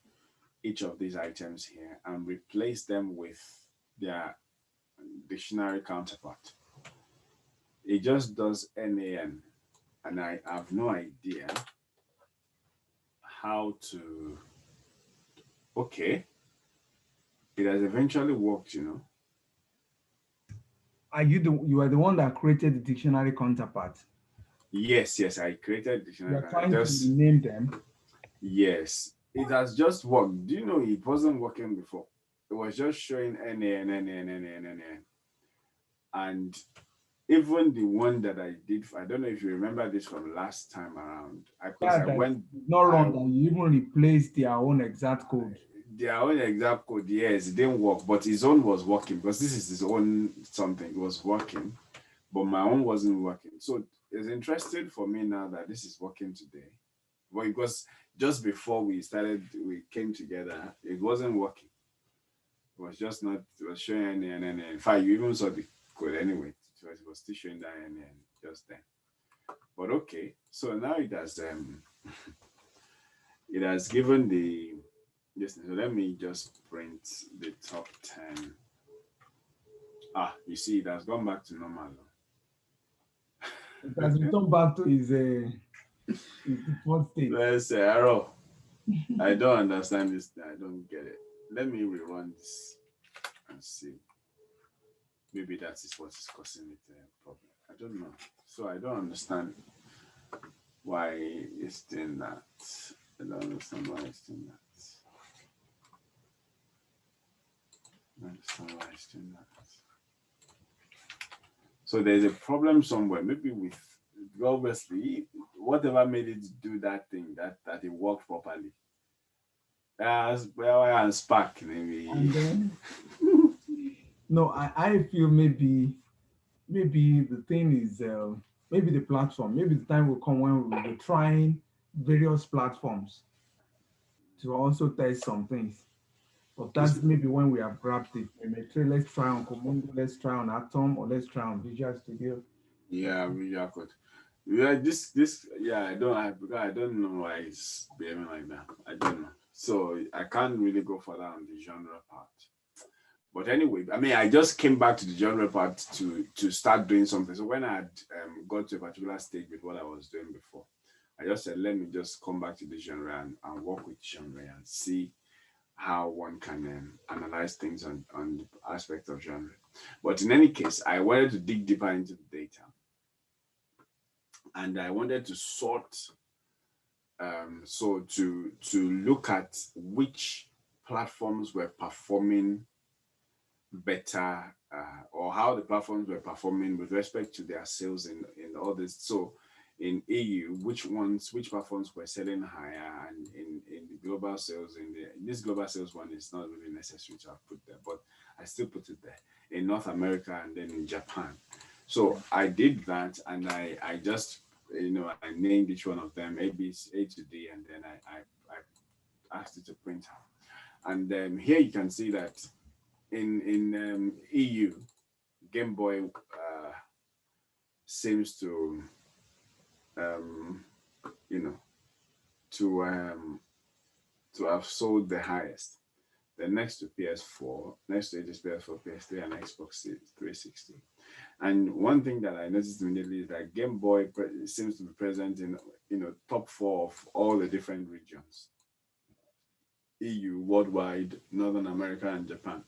each of these items here and replace them with their dictionary counterpart, it just does NaN, and I have no idea how to. Okay, it has eventually worked. You are the one that created the dictionary counterpart. Yes, I created You dictionary. are I trying to just rename them. Yes, it has just worked. Do you know it wasn't working before? It was just showing NaN. And even the one that I did, I don't know if you remember this from last time around. Because Yeah, I that went, did not I run, that you even replaced their own exact code. their own exact code. Yes, it didn't work, but his own was working because this is his own something. It was working, but my own wasn't working. So it's interesting for me now that this is working today. Well, because just before we came together, it wasn't working. It was just not. It was showing NaN. In fact, you even saw the code anyway. It was still showing that NaN just then. But okay, so now it has given the this. So let me just print the top 10. You see, it has gone back to normal. It has returned back to his default state. Let's say, Arrow, I don't understand this. I don't get it. Let me rerun this and see. Maybe that is what is causing it a problem. I don't know. So I don't understand. why it's doing that. I don't understand why it's doing that. I don't understand why it's doing that. So there's a problem somewhere, maybe with obviously whatever made it do that thing that it worked properly. Well, and Spark maybe. And then no, I feel maybe the thing is maybe the platform. Maybe the time will come when we will be trying various platforms to also test some things. But It's- that's maybe when we have grabbed it. We may try, let's try on Komodo, let's try on Atom, or let's try on Visual Studio. yeah, we are good. Yeah, this yeah, because I don't know why it's behaving like that. I don't know. So I can't really go further on the genre part. But anyway, I mean, I just came back to the genre part to start doing something. So when I had got to a particular stage with what I was doing before, I just said, let me just come back to the genre and work with genre and see how one can analyze things on the aspect of genre. But in any case, I wanted to dig deeper into the data and I wanted to sort, so to look at which platforms were performing better, or how the platforms were performing with respect to their sales in all this. So in EU, which platforms were selling higher, and in the global sales, in this global sales one is not really necessary to have put there, but I still put it there in North America and then in Japan. So I did that, and I just I named each one of them A to D, and then I asked it to print out. And here you can see that in EU, Game Boy seems um, you know to um, to have sold the highest. Then next to PS4, next to it is PS4, PS3, and Xbox 360. And one thing that I noticed immediately is that Game Boy seems to be present in top four of all the different regions: EU, worldwide, Northern America, and Japan.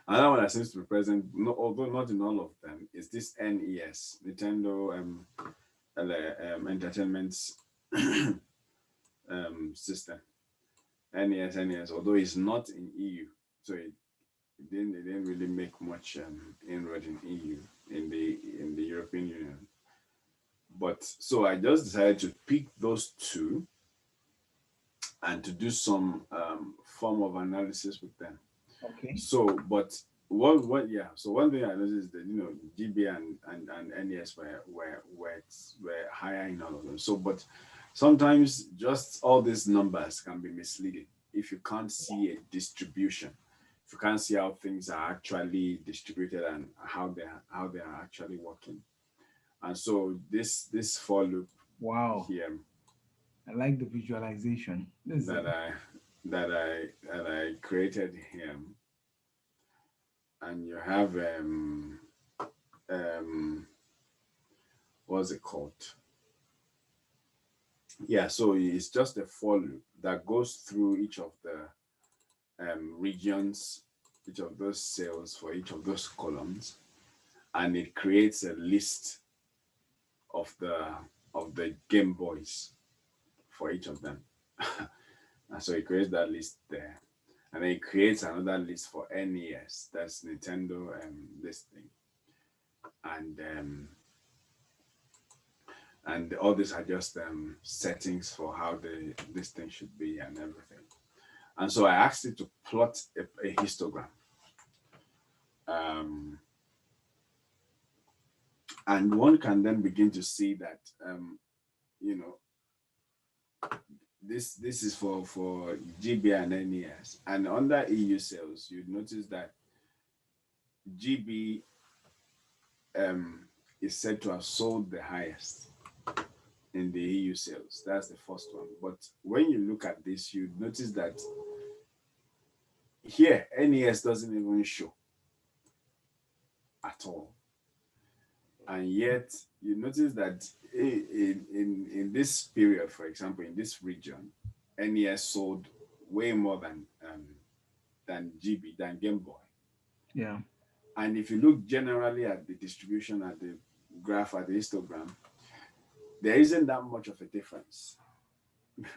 Another one that seems to be present, no, although not in all of them, is this NES, Nintendo Entertainment System. NES, although it's not in EU, so it didn't really make much inroad in EU, in the European Union. But so I just decided to pick those two and to do some form of analysis with them. Okay. So, but what yeah. So one thing I noticed is that GB and NES were higher in all of them. So, but sometimes just all these numbers can be misleading if you can't see a distribution, if you can't see how things are actually distributed and how they are actually working. And so this for loop Wow. here I like the visualization. This is that I that I created here, and you have um what's it called? Yeah, so it's just a for loop that goes through each of the regions, each of those cells for each of those columns, and it creates a list of the Game Boys for each of them. And so it creates that list there. And then it creates another list for NES, that's Nintendo this thing. And all these are just settings for how this thing should be and everything. And so I asked it to plot a histogram. Um, and one can then begin to see that you know this is for GB and NES. And under EU sales, you'd notice that GB is said to have sold the highest in the EU sales. That's the first one. But when you look at this, you notice that here NES doesn't even show at all. And yet you notice that in this period, for example, in this region, NES sold way more than GB, than Game Boy. yeah. And if you look generally at the distribution, at the graph, at the histogram, there isn't that much of a difference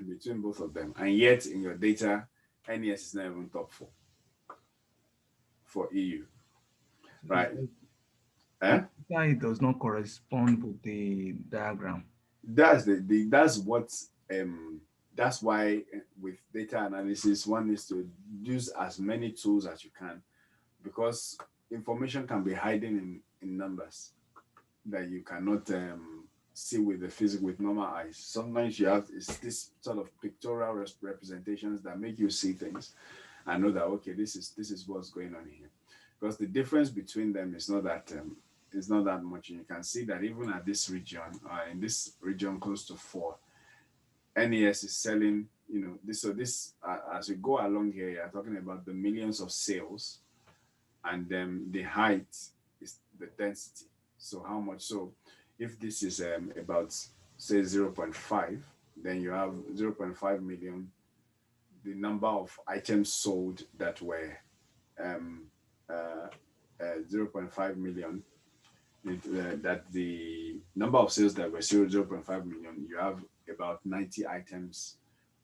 between both of them. And yet in your data, NES is not even top four for EU, It's right? like Eh? it does not correspond with the diagram. That's what that's why with data analysis one is to use as many tools as you can, because information can be hiding in numbers that you cannot see with the physical with normal eyes. Sometimes you have it's this sort of pictorial representations that make you see things and know that okay, this is what's going on here. Because the difference between them is not that it's not that much. And you can see that even at this region, in this region close to four, NES is selling. You know this. So this as you go along here, you're talking about the millions of sales, and then the height is the density. So how much? So if this is about say 0.5, then you have 0.5 million. The number of items sold that were um, uh, 0.5 million, that the number of sales that were 0.5 million, you have about 90 items,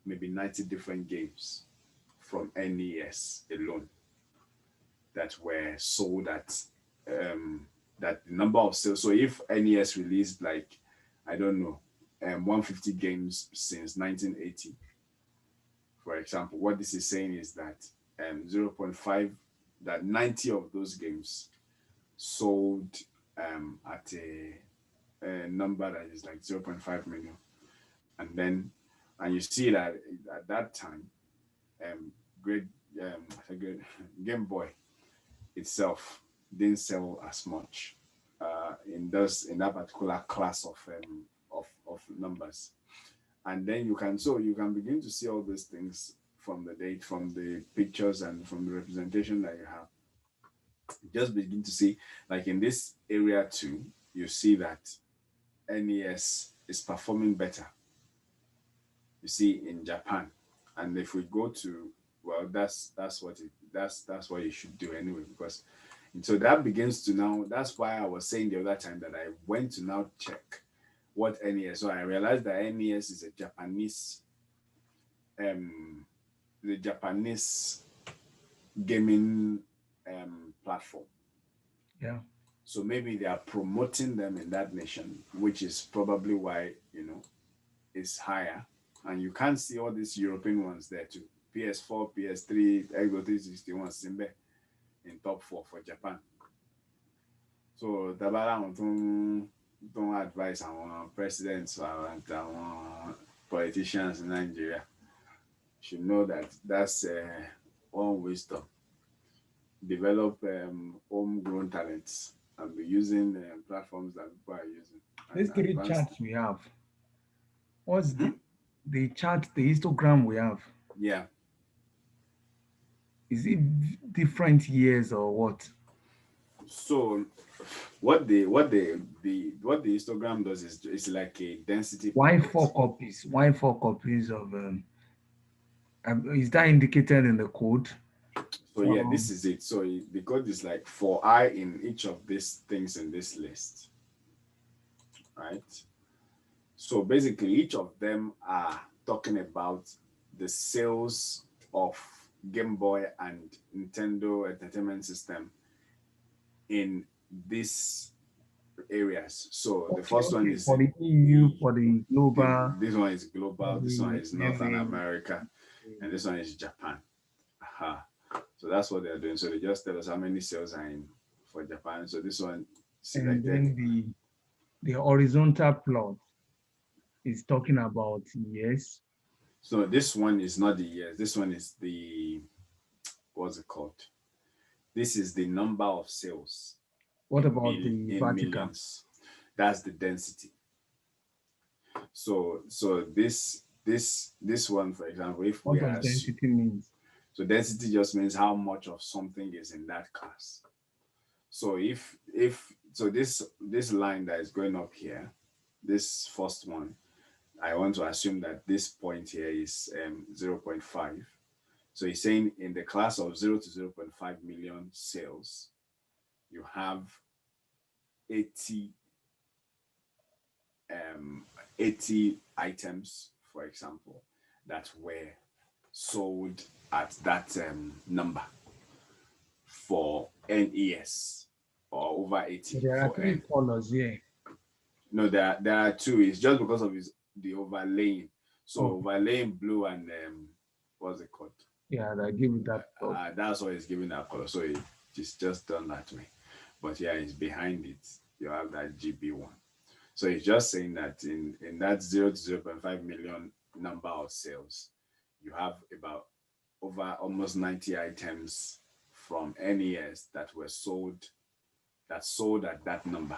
maybe 90 different games from NES alone that were sold at that the number of sales. So if NES released like I don't know 150 games since 1980, for example, what this is saying is that 0.5 that 90 of those games sold at a number that is like 0.5 million, and then and you see that at that time um great great Game Boy itself didn't sell as much in that particular class of numbers. And then you can begin to see all these things from the date, from the pictures, and from the representation that you have. Just begin to see, like in this area too, you see that NES is performing better. You see in Japan, and if we go to well, that's what you should do anyway, because and so that begins to now. That's why I was saying the other time that I went to now check what NES. So I realized that NES is a Japanese um the Japanese gaming platform. Yeah. So maybe they are promoting them in that nation, which is probably why it's higher. And you can't see all these European ones there too. PS4, PS3, Xbox 360 Simbe in top four for Japan. So Tabara don't advise our presidents and our politicians in Nigeria should know that that's one wisdom. Develop homegrown talents and be using platforms that people are using and These three advanced. charts we have. What's Hmm? the chart, the histogram we have? Yeah. Is it different years or what? So what the histogram does is it's like a density Why plot. four copies? Why four copies of? Is that indicated in the code? So yeah, this is it. So the code is like for I in each of these things in this list, right? So basically, each of them are talking about the sales of Game Boy and Nintendo Entertainment System in these areas. So the Okay, first one okay. is For the EU, for the the global, this one is for global, this one the is then Northern America, and this one is Japan. Aha. So that's what they're doing. So they just tell us how many sales are in for Japan. So this one and selected. then the horizontal plot is talking about years. So this one is not the years. This one is the what's it called? This is the number of sales What about the in vertical? millions. That's the density. So this one, for example, if What we does are density means? so density just means how much of something is in that class. So if so this line that is going up here, this first one, I want to assume that this point here is 0.5. So he's saying in the class of 0 to 0.5 million sales, you have 80 80 items, for example, that were sold at that number for NES, or over 80 There are for three N. colors here. No, there are two. It's just because of the overlaying. So Okay. overlaying blue and what's it called? Yeah, I give it that thought. That's why it's giving that color. So it's just done that way. But yeah, it's behind it. You have that GB one. So it's just saying that in that 0 to 0.5 million number of sales, you have about over almost 90 items from NES that were sold, that sold at that number.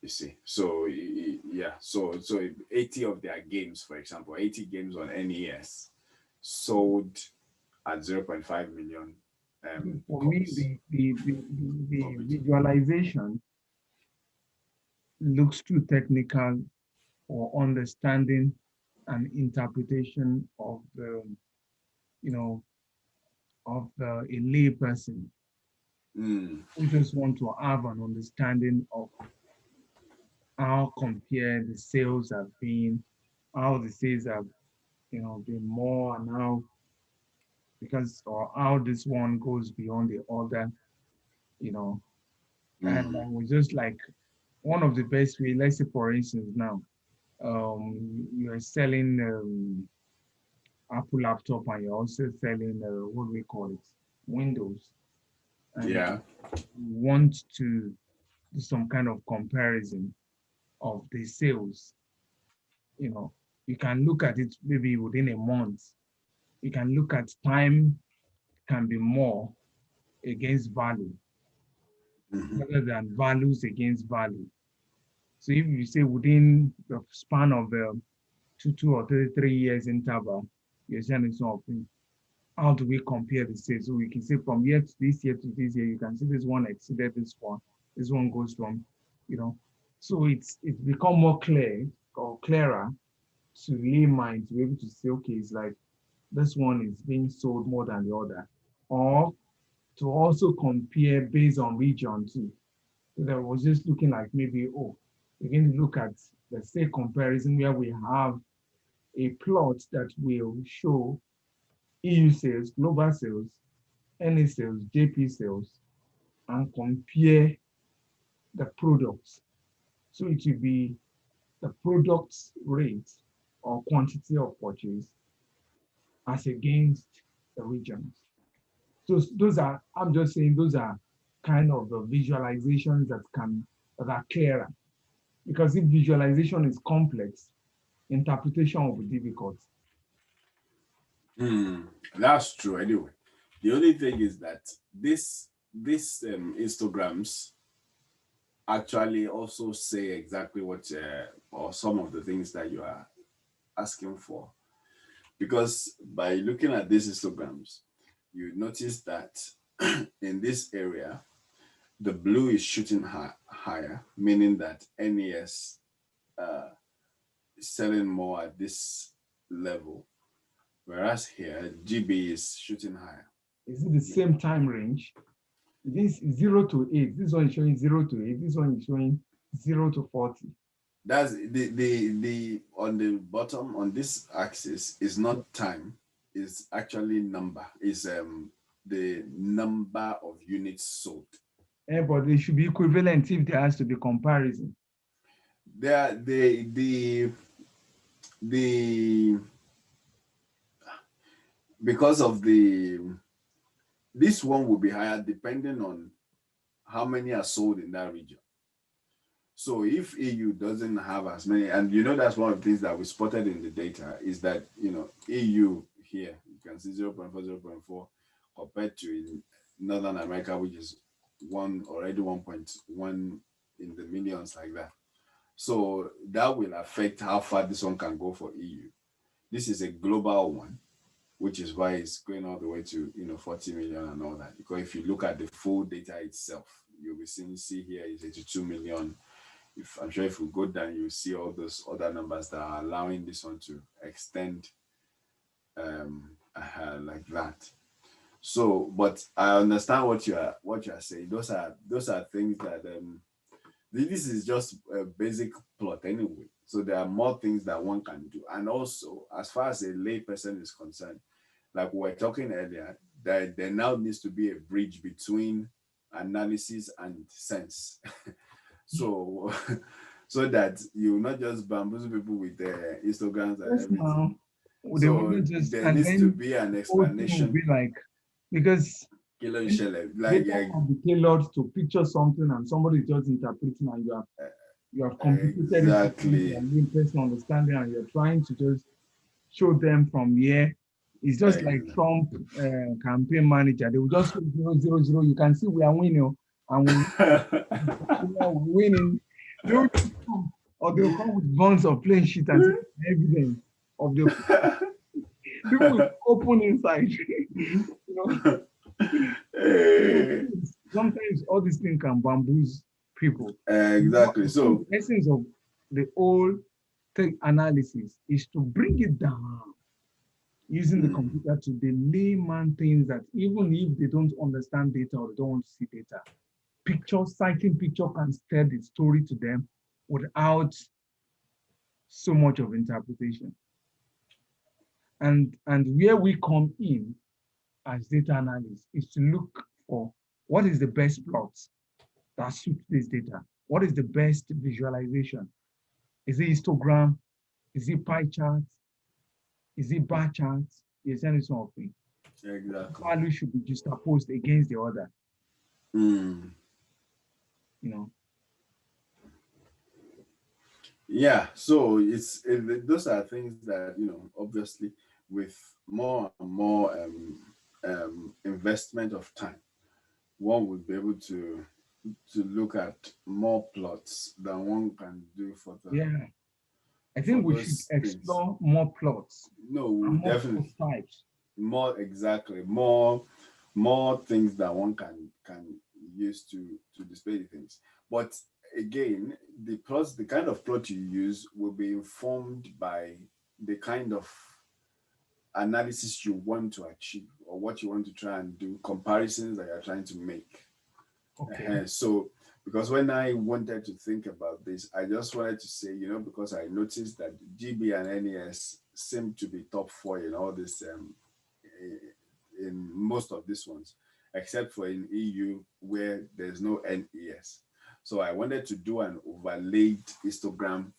You see, so yeah, so 80 of their games, for example, 80 games on NES sold at 0.5 million For me, copies. the Copies. visualization looks too technical for understanding and interpretation of the, you know, of a lay person Mm, who just want to have an understanding of how compare the sales have been, how the sales have, been more, and how, because or how this one goes beyond the other, you know. And mm, I was just like, one of the best way, let's say for instance now, you're selling Apple laptop and you're also selling what do we call it? Windows. And yeah. you want to do some kind of comparison of the sales, you know, you can look at it maybe within a month. You can look at time can be more against value Hmm. rather than values against value. So if you say within the span of two or 3 years interval, you're selling something, how do we compare the sales? So we can say from year to this year, you can see this one exceeded this one goes from, you know. So it's become more clear or clearer to layman to be able to say, okay, it's like this one is being sold more than the other. Or to also compare based on region too. So that was just looking like maybe, oh, we're going to look at, let's say, comparison where we have a plot that will show EU sales, global sales, NA sales, JP sales, and compare the products. So it will be the product's rate or quantity of purchase as against the regions. So those are, I'm just saying, those are kind of the visualizations that are clearer. Because if visualization is complex, interpretation will be difficult. Mm, that's true. Anyway, the only thing is that this Instagrams actually also say exactly what or some of the things that you are asking for, because by looking at these histograms, you notice that in this area, the blue is shooting higher, meaning that NES uh, is selling more at this level, whereas here GB is shooting higher. Is it the same time range? This is 0 to 8. This one is showing 0 to 8. This one is showing 0 to 40. That's the on the bottom on this axis is not time, is actually number, is the number of units sold. But they should be equivalent if there has to be comparison. There the because of the this one will be higher depending on how many are sold in that region. So if EU doesn't have as many, and that's one of the things that we spotted in the data is that EU here you can see 0.4, 0.4 compared to in Northern America, which is one already 1.1 in the millions like that. So that will affect how far this one can go for EU. This is a global one, which is why it's going all the way to 40 million and all that. Because if you look at the full data itself, you'll be see here is 82 million. If I'm sure if we go down, you see all those other numbers that are allowing this one to extend like that. So, but I understand what you are saying. Those are things that This is just a basic plot anyway. So there are more things that one can do. And also, as far as a lay person is concerned, like we were talking earlier, that there now needs to be a bridge between analysis and sense. So so that you not just bamboozle people with histograms and Yes, everything. now they will So not just, there and needs to then be an the whole thing will explanation. be like, because Kilo Ishele, like data can be tailored to picture something and somebody is just interpreting, and you have complicated it to fit exactly, their main personal understanding, and you're trying to just show them from here. It's just like exactly. Trump campaign manager. They will just show 000. You can see we are winning, oh, and we're winning. They will just come, or they'll come with buns of plain shit and say evidence of the people will open inside. You Eh, sometimes all these things can bamboozle people. exactly. I think So the essence of the whole tech analysis is to bring it down using the mm, computer to the layman things that even if they don't understand data or they don't want to see data, citing picture can tell the story to them without so much of interpretation. And where we come in as data analysts is to look for what is the best plot that suits this data. What is the best visualization? Is it histogram? Is it pie chart? Is it bar chart? Yes, any sort of thing. exactly. Value should be juxtaposed against the other, Mm. you know. Yeah, so those are things that obviously with more and more investment of time, one would be able to look at more plots than one can do Yeah. I for think we should those things. explore more plots No, and more definitely plot types. more exactly more things that one can use to display the things. But again, the kind of plot you use will be informed by the kind of analysis you want to achieve or what you want to try and do, comparisons that you're trying to make. Okay. So because when I wanted to think about this, I just wanted to say, because I noticed that GB and NES seem to be top four in all this in most of these ones, except for in EU where there's no NES. So I wanted to do an overlaid histogram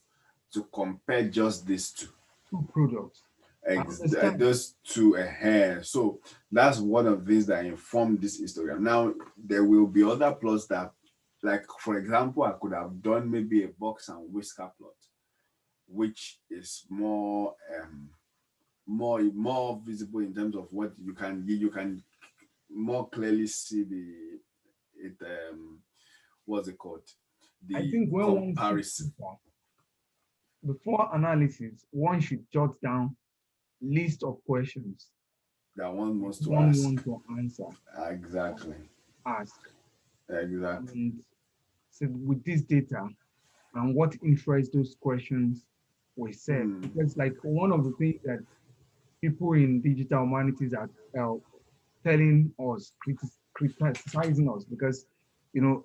to compare just these two. Two products. I understand. Those two ahead. So that's one of the things that informed this histogram. Now there will be other plots that, like for example, I could have done maybe a box and whisker plot, which is more visible in terms of what you can more clearly see it what's it called, I the think when one sees comparison data, before analysis, one should jot down list of questions that one that wants to one ask. want to answer, Exactly. ask, Exactly. and so with this data and what interests those questions we said. Hmm. Because like one of the things that people in digital humanities are telling us, criticizing us, because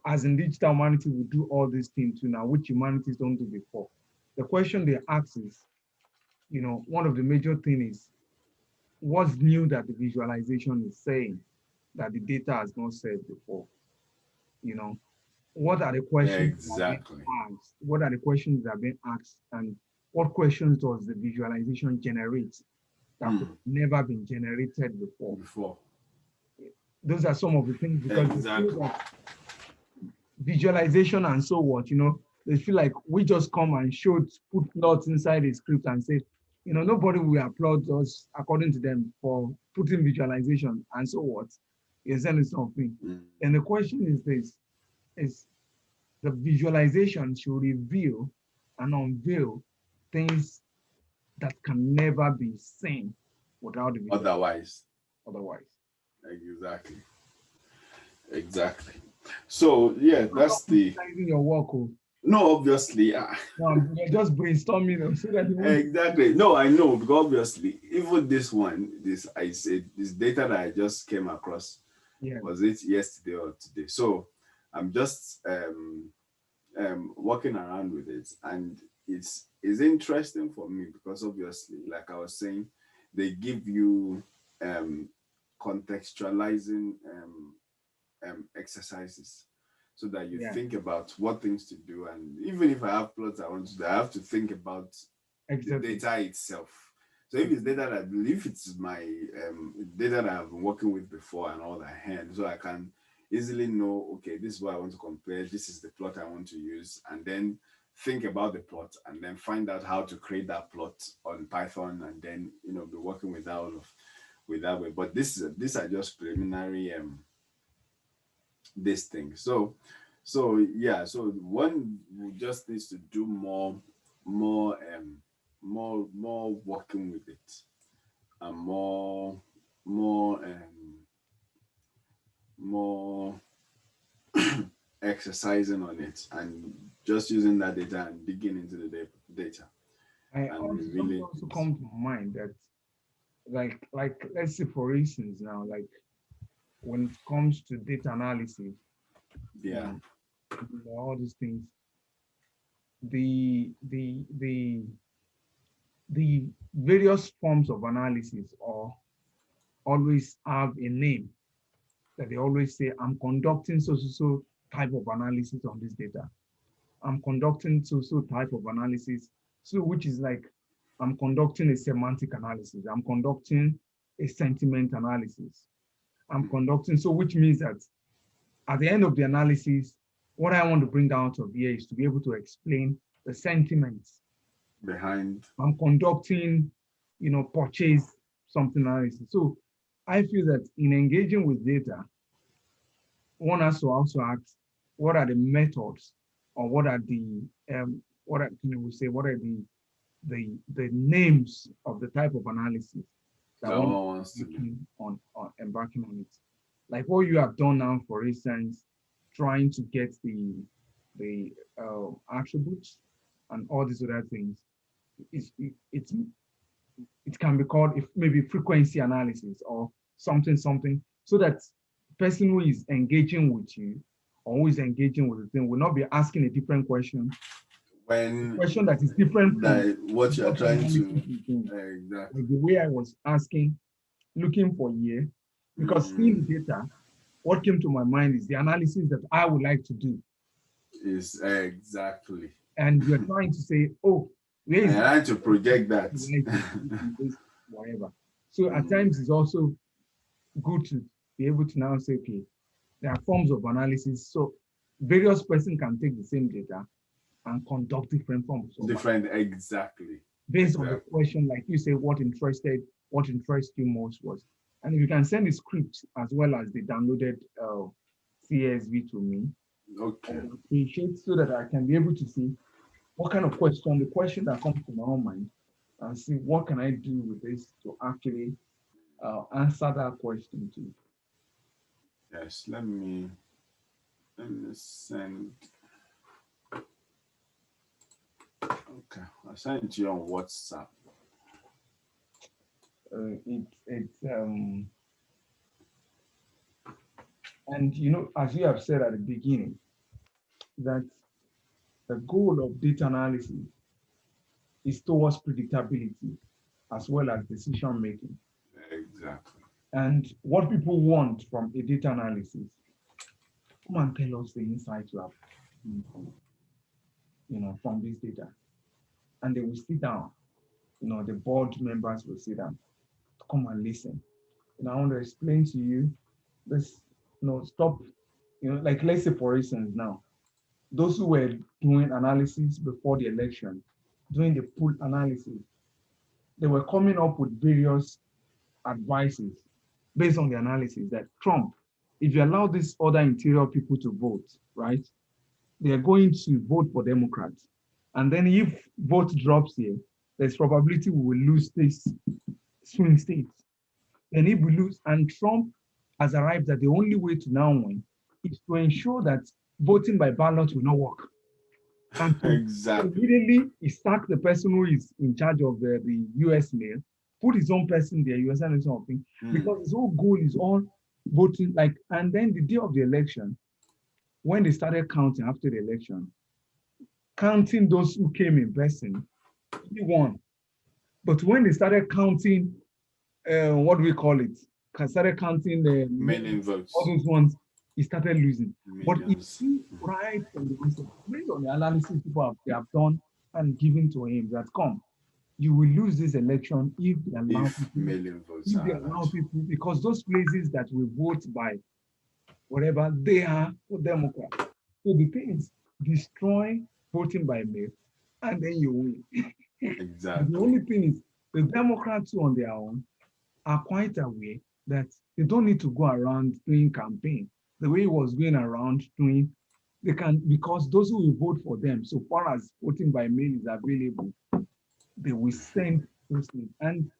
as in digital humanity, we do all these things too now, which humanities don't do before. The question they ask is, one of the major things is what's new that the visualization is saying that the data has not said before. You know, what are the questions that are being Exactly. asked? What are the questions that are being asked? And what questions does the visualization generate that could Hmm. never been generated before? Before. Those are some of the things because they feel Exactly. that visualization and so what, they feel like we just come and put plots inside a script and say, nobody will applaud us according to them for putting visualization and so what. You're saying something. Hmm. And the question is this, is the visualization should reveal and unveil things that can never be seen without the visual Otherwise. otherwise. Exactly. Exactly. So yeah, I'm that's not the criticizing your work. Oh. no. Obviously, No, you're just brainstorming so that you won't. exactly. No, I know because obviously, even this one, this I said, this data that I just came across Yeah. was it yesterday or today. So I'm just walking around with it, and it's interesting for me because obviously, like I was saying, they give you um, contextualizing exercises so that you Yeah, think about what things to do, and even if I have plots I want to do, I have to think about the exactly. data itself. So if it's data that I believe it's my data that I've been working with before and all that hand, so I can easily know, okay, this is what I want to compare, this is the plot I want to use, and then think about the plot and then find out how to create that plot on Python, and then be working with all of with that way. But these are just preliminary this thing. So yeah, so one just needs to do more more working with it, and more exercising on it, and just using that data and digging into the data I and also something revealing also things. come to mind that like let's say for instance now, like when it comes to data analysis, Yeah. um, all these things, the the the the various forms of analysis or always have a name that they always say, I'm conducting so type of analysis on this data. I'm conducting so type of analysis. So which is like, I'm conducting a semantic analysis. I'm conducting a sentiment analysis. I'm Mm. conducting, so which means that at the end of the analysis, what I want to bring out of here is to be able to explain the sentiments. Behind. I'm conducting, purchase something analysis. So I feel that in engaging with data, one has to also ask, what are the methods or what are the what are, we say, what are the names of the type of analysis that That one one wants to do. on embarking on it. Like what you have done now, for instance, trying to get the attributes and all these other things. It's it can be called if maybe frequency analysis or something, so that the person who is engaging with you or who is engaging with the thing will not be asking a different question, a When question that is different from that what you are what the trying analysis to is doing. exactly. Like the way I was asking, looking for here, because seeing the data, what came to my mind is the analysis that I would like to do. Is exactly. And you're trying to say, oh, where is And that I had to project that. you like to do in this, whatever. So at Mm, times it's also good to be able to now say, okay, there are forms of analysis. So various person can take the same data and conduct different forms of analysis different, exactly. based on the Exactly. question, like you say, what interests you most was. And if you can send the script as well as the downloaded CSV to me, I Okay. would appreciate so that I can be able to see what kind of question, the question that comes to my own mind, and see what can I do with this to actually answer that question to. Yes. Let me send. Okay. I sent it to you on WhatsApp. It's and as you have said at the beginning, that the goal of data analysis is towards predictability as well as decision making. Exactly. And what people want from a data analysis, come and tell us the insights you have from this data. And they will sit down, the board members will sit down to come and listen. And I want to explain to you this, stop, like let's say for instance now, those who were doing analysis before the election, doing the pool analysis, they were coming up with various advices based on the analysis that Trump, if you allow these other interior people to vote, right, they are going to vote for Democrats. And then if vote drops here, there's probability we will lose this swing states. Then if we lose, and Trump has arrived at the only way to now win is to ensure that voting by ballot will not work. And so Exactly. immediately he sacked the person who is in charge of the US mail, put his own person there, US and something, Mm. because his whole goal is all voting. Like, and then the day of the election, when they started counting after the election, counting those who came in person, he won. But when they started counting, what do we call it? Started counting the Million all votes. those ones, he started losing. But if Millions. he right from the onset, based on the analysis people have done and given to him, that come, you will lose this election If million votes if they are allow allowed. people, because those places that we vote by whatever, they are for Democrats. So the thing is, destroy voting by mail, and then you win. The Exactly. only thing is, the Democrats too on their own are quite aware that they don't need to go around doing campaign the way it was going around doing. They can, because those who will vote for them, so far as voting by mail is available, they will send those things. And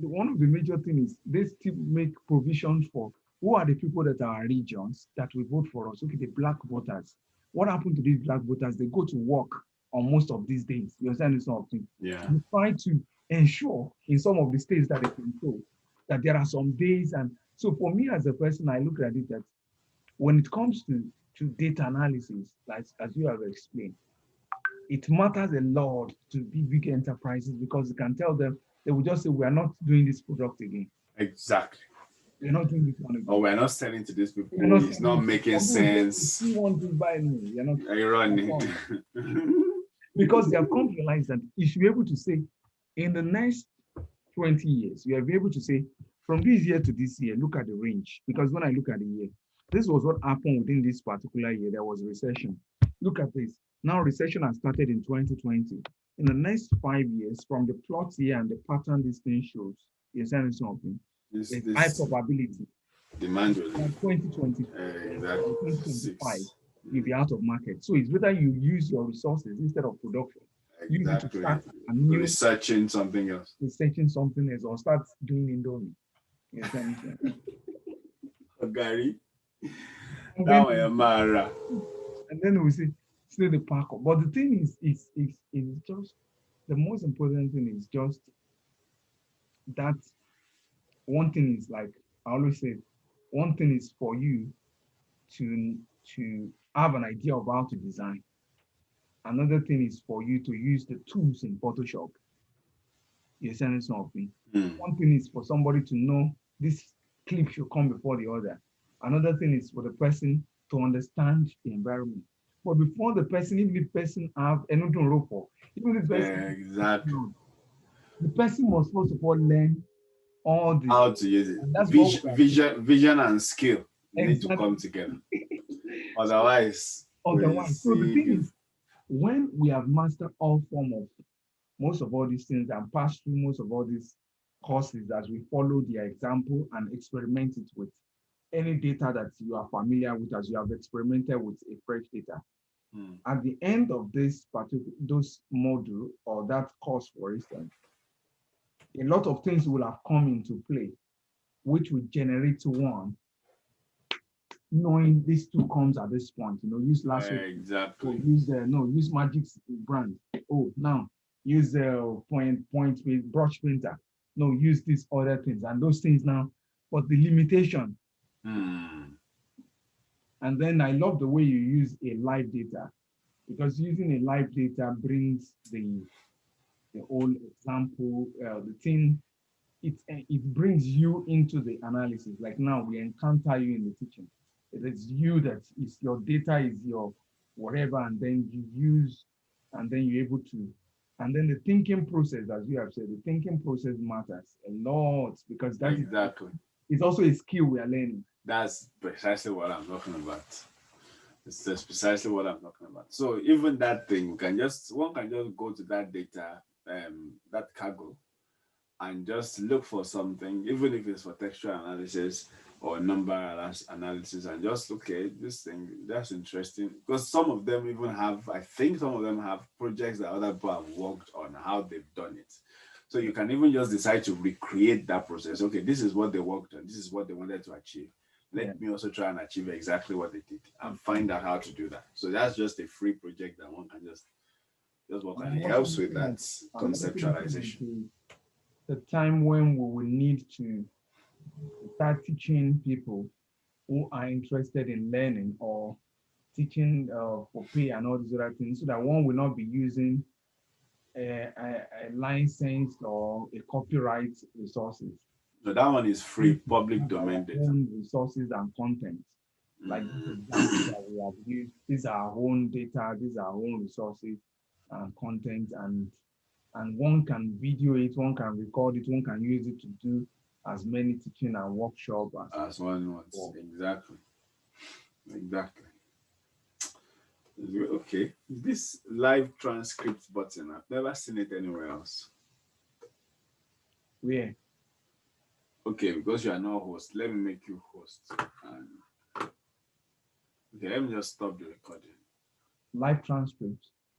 one of the major things is they still make provisions for who are the people that are regions that will vote for us. Okay, the black voters. What happened to these black voters? They go to work on most of these days. You understand this sort of thing? Yeah. We try to ensure in some of the states that they control that there are some days. And so for me as a person, I look at it that when it comes to data analysis, as you have explained, it matters a lot to big enterprises because you can tell them, they will just say, we are not doing this product again. Exactly. We're not doing this one Or again. we're not selling to these We're people. not It's not selling to making although they sense. still want to buy me. You're not Ironic. on. Because they have come to realize that you should be able to say, in the next 20 years, you will be able to say, from this year to this year, look at the range. Because when I look at the year, this was what happened within this particular year. There was a recession. Look at this. Now recession has started in 2020. In the next 5 years, from the plot here and the pattern this thing shows, you're saying something. There's high This probability demand that relief. 2024 or Exactly. 2025, 6. you'll be out of market. So it's better you use your resources instead of production. Use it to Exactly. start a new Researching something else. researching something else or start doing Indomie. You understand? Gary, And that then one, Mara. we say the park up. But the thing is just the most important thing is just that one thing is like I always say, one thing is for you to to have an idea of how to design. Another thing is for you to use the tools in Photoshop. You understand something? Hmm. One thing is for somebody to know this clip should come before the other. Another thing is for the person to understand the environment. But before the person, even if the person have anything to look for, even if the person, Exactly. the person must first of all learn all the, How to use it. and that's what we are doing. Vision and skill need to come Exactly. together. Otherwise, we Otherwise, so the see thing people. is, when we have mastered all form of most of all these things and passed through most of all these courses as we follow their example and experiment it with any data that you are familiar with as you have experimented with a fresh data. Hmm. At the end of this particular those module or that course, for instance, a lot of things will have come into play, which will generate one, knowing these two comes at this point. Use lasso. Or Exactly. use use Magic brand. Oh, now use point with brush printer. No, use these other things and those things now. But the limitation, Hmm. and then I love the way you use a live data because using a live data brings the whole example, the thing. It brings you into the analysis. Like now we encounter you in the teaching. It is you that is your data is your whatever, and then you use, and then you're able to, and then the thinking process, as you have said, the thinking process matters a lot because that is Exactly. it's also a skill we are learning. That's precisely what I'm talking about. It's just precisely what I'm talking about. So even that thing one can just go to that data, that Kaggle, and just look for something, even if it's for textual analysis or number analysis, and just okay, this thing that's interesting because some of them even have, I think some of them have projects that other people have worked on how they've done it. So you can even just decide to recreate that process. Okay, this is what they worked on. This is what they wanted to achieve. Yeah. Let me also try and achieve exactly what they did and find out how to do that. So that's just a free project that one can just work on. And It helps with that I'm also looking conceptualization. at the time when we will need to start teaching people who are interested in learning or teaching for pay and all these other things, so that one will not be using a licensed or a copyright resources. So that one is free, We public have our domain data. own resources and content. Like this example that we have used, these are our own data, these are our own resources and content, and one can video it, one can record it, one can use it to do as many teaching and workshop As one wants. well. Exactly. Exactly. Okay. This live transcript button, I've never seen it anywhere else. Where? Okay, because you are not host, let me make you host. And okay, let me just stop the recording. Live transcripts.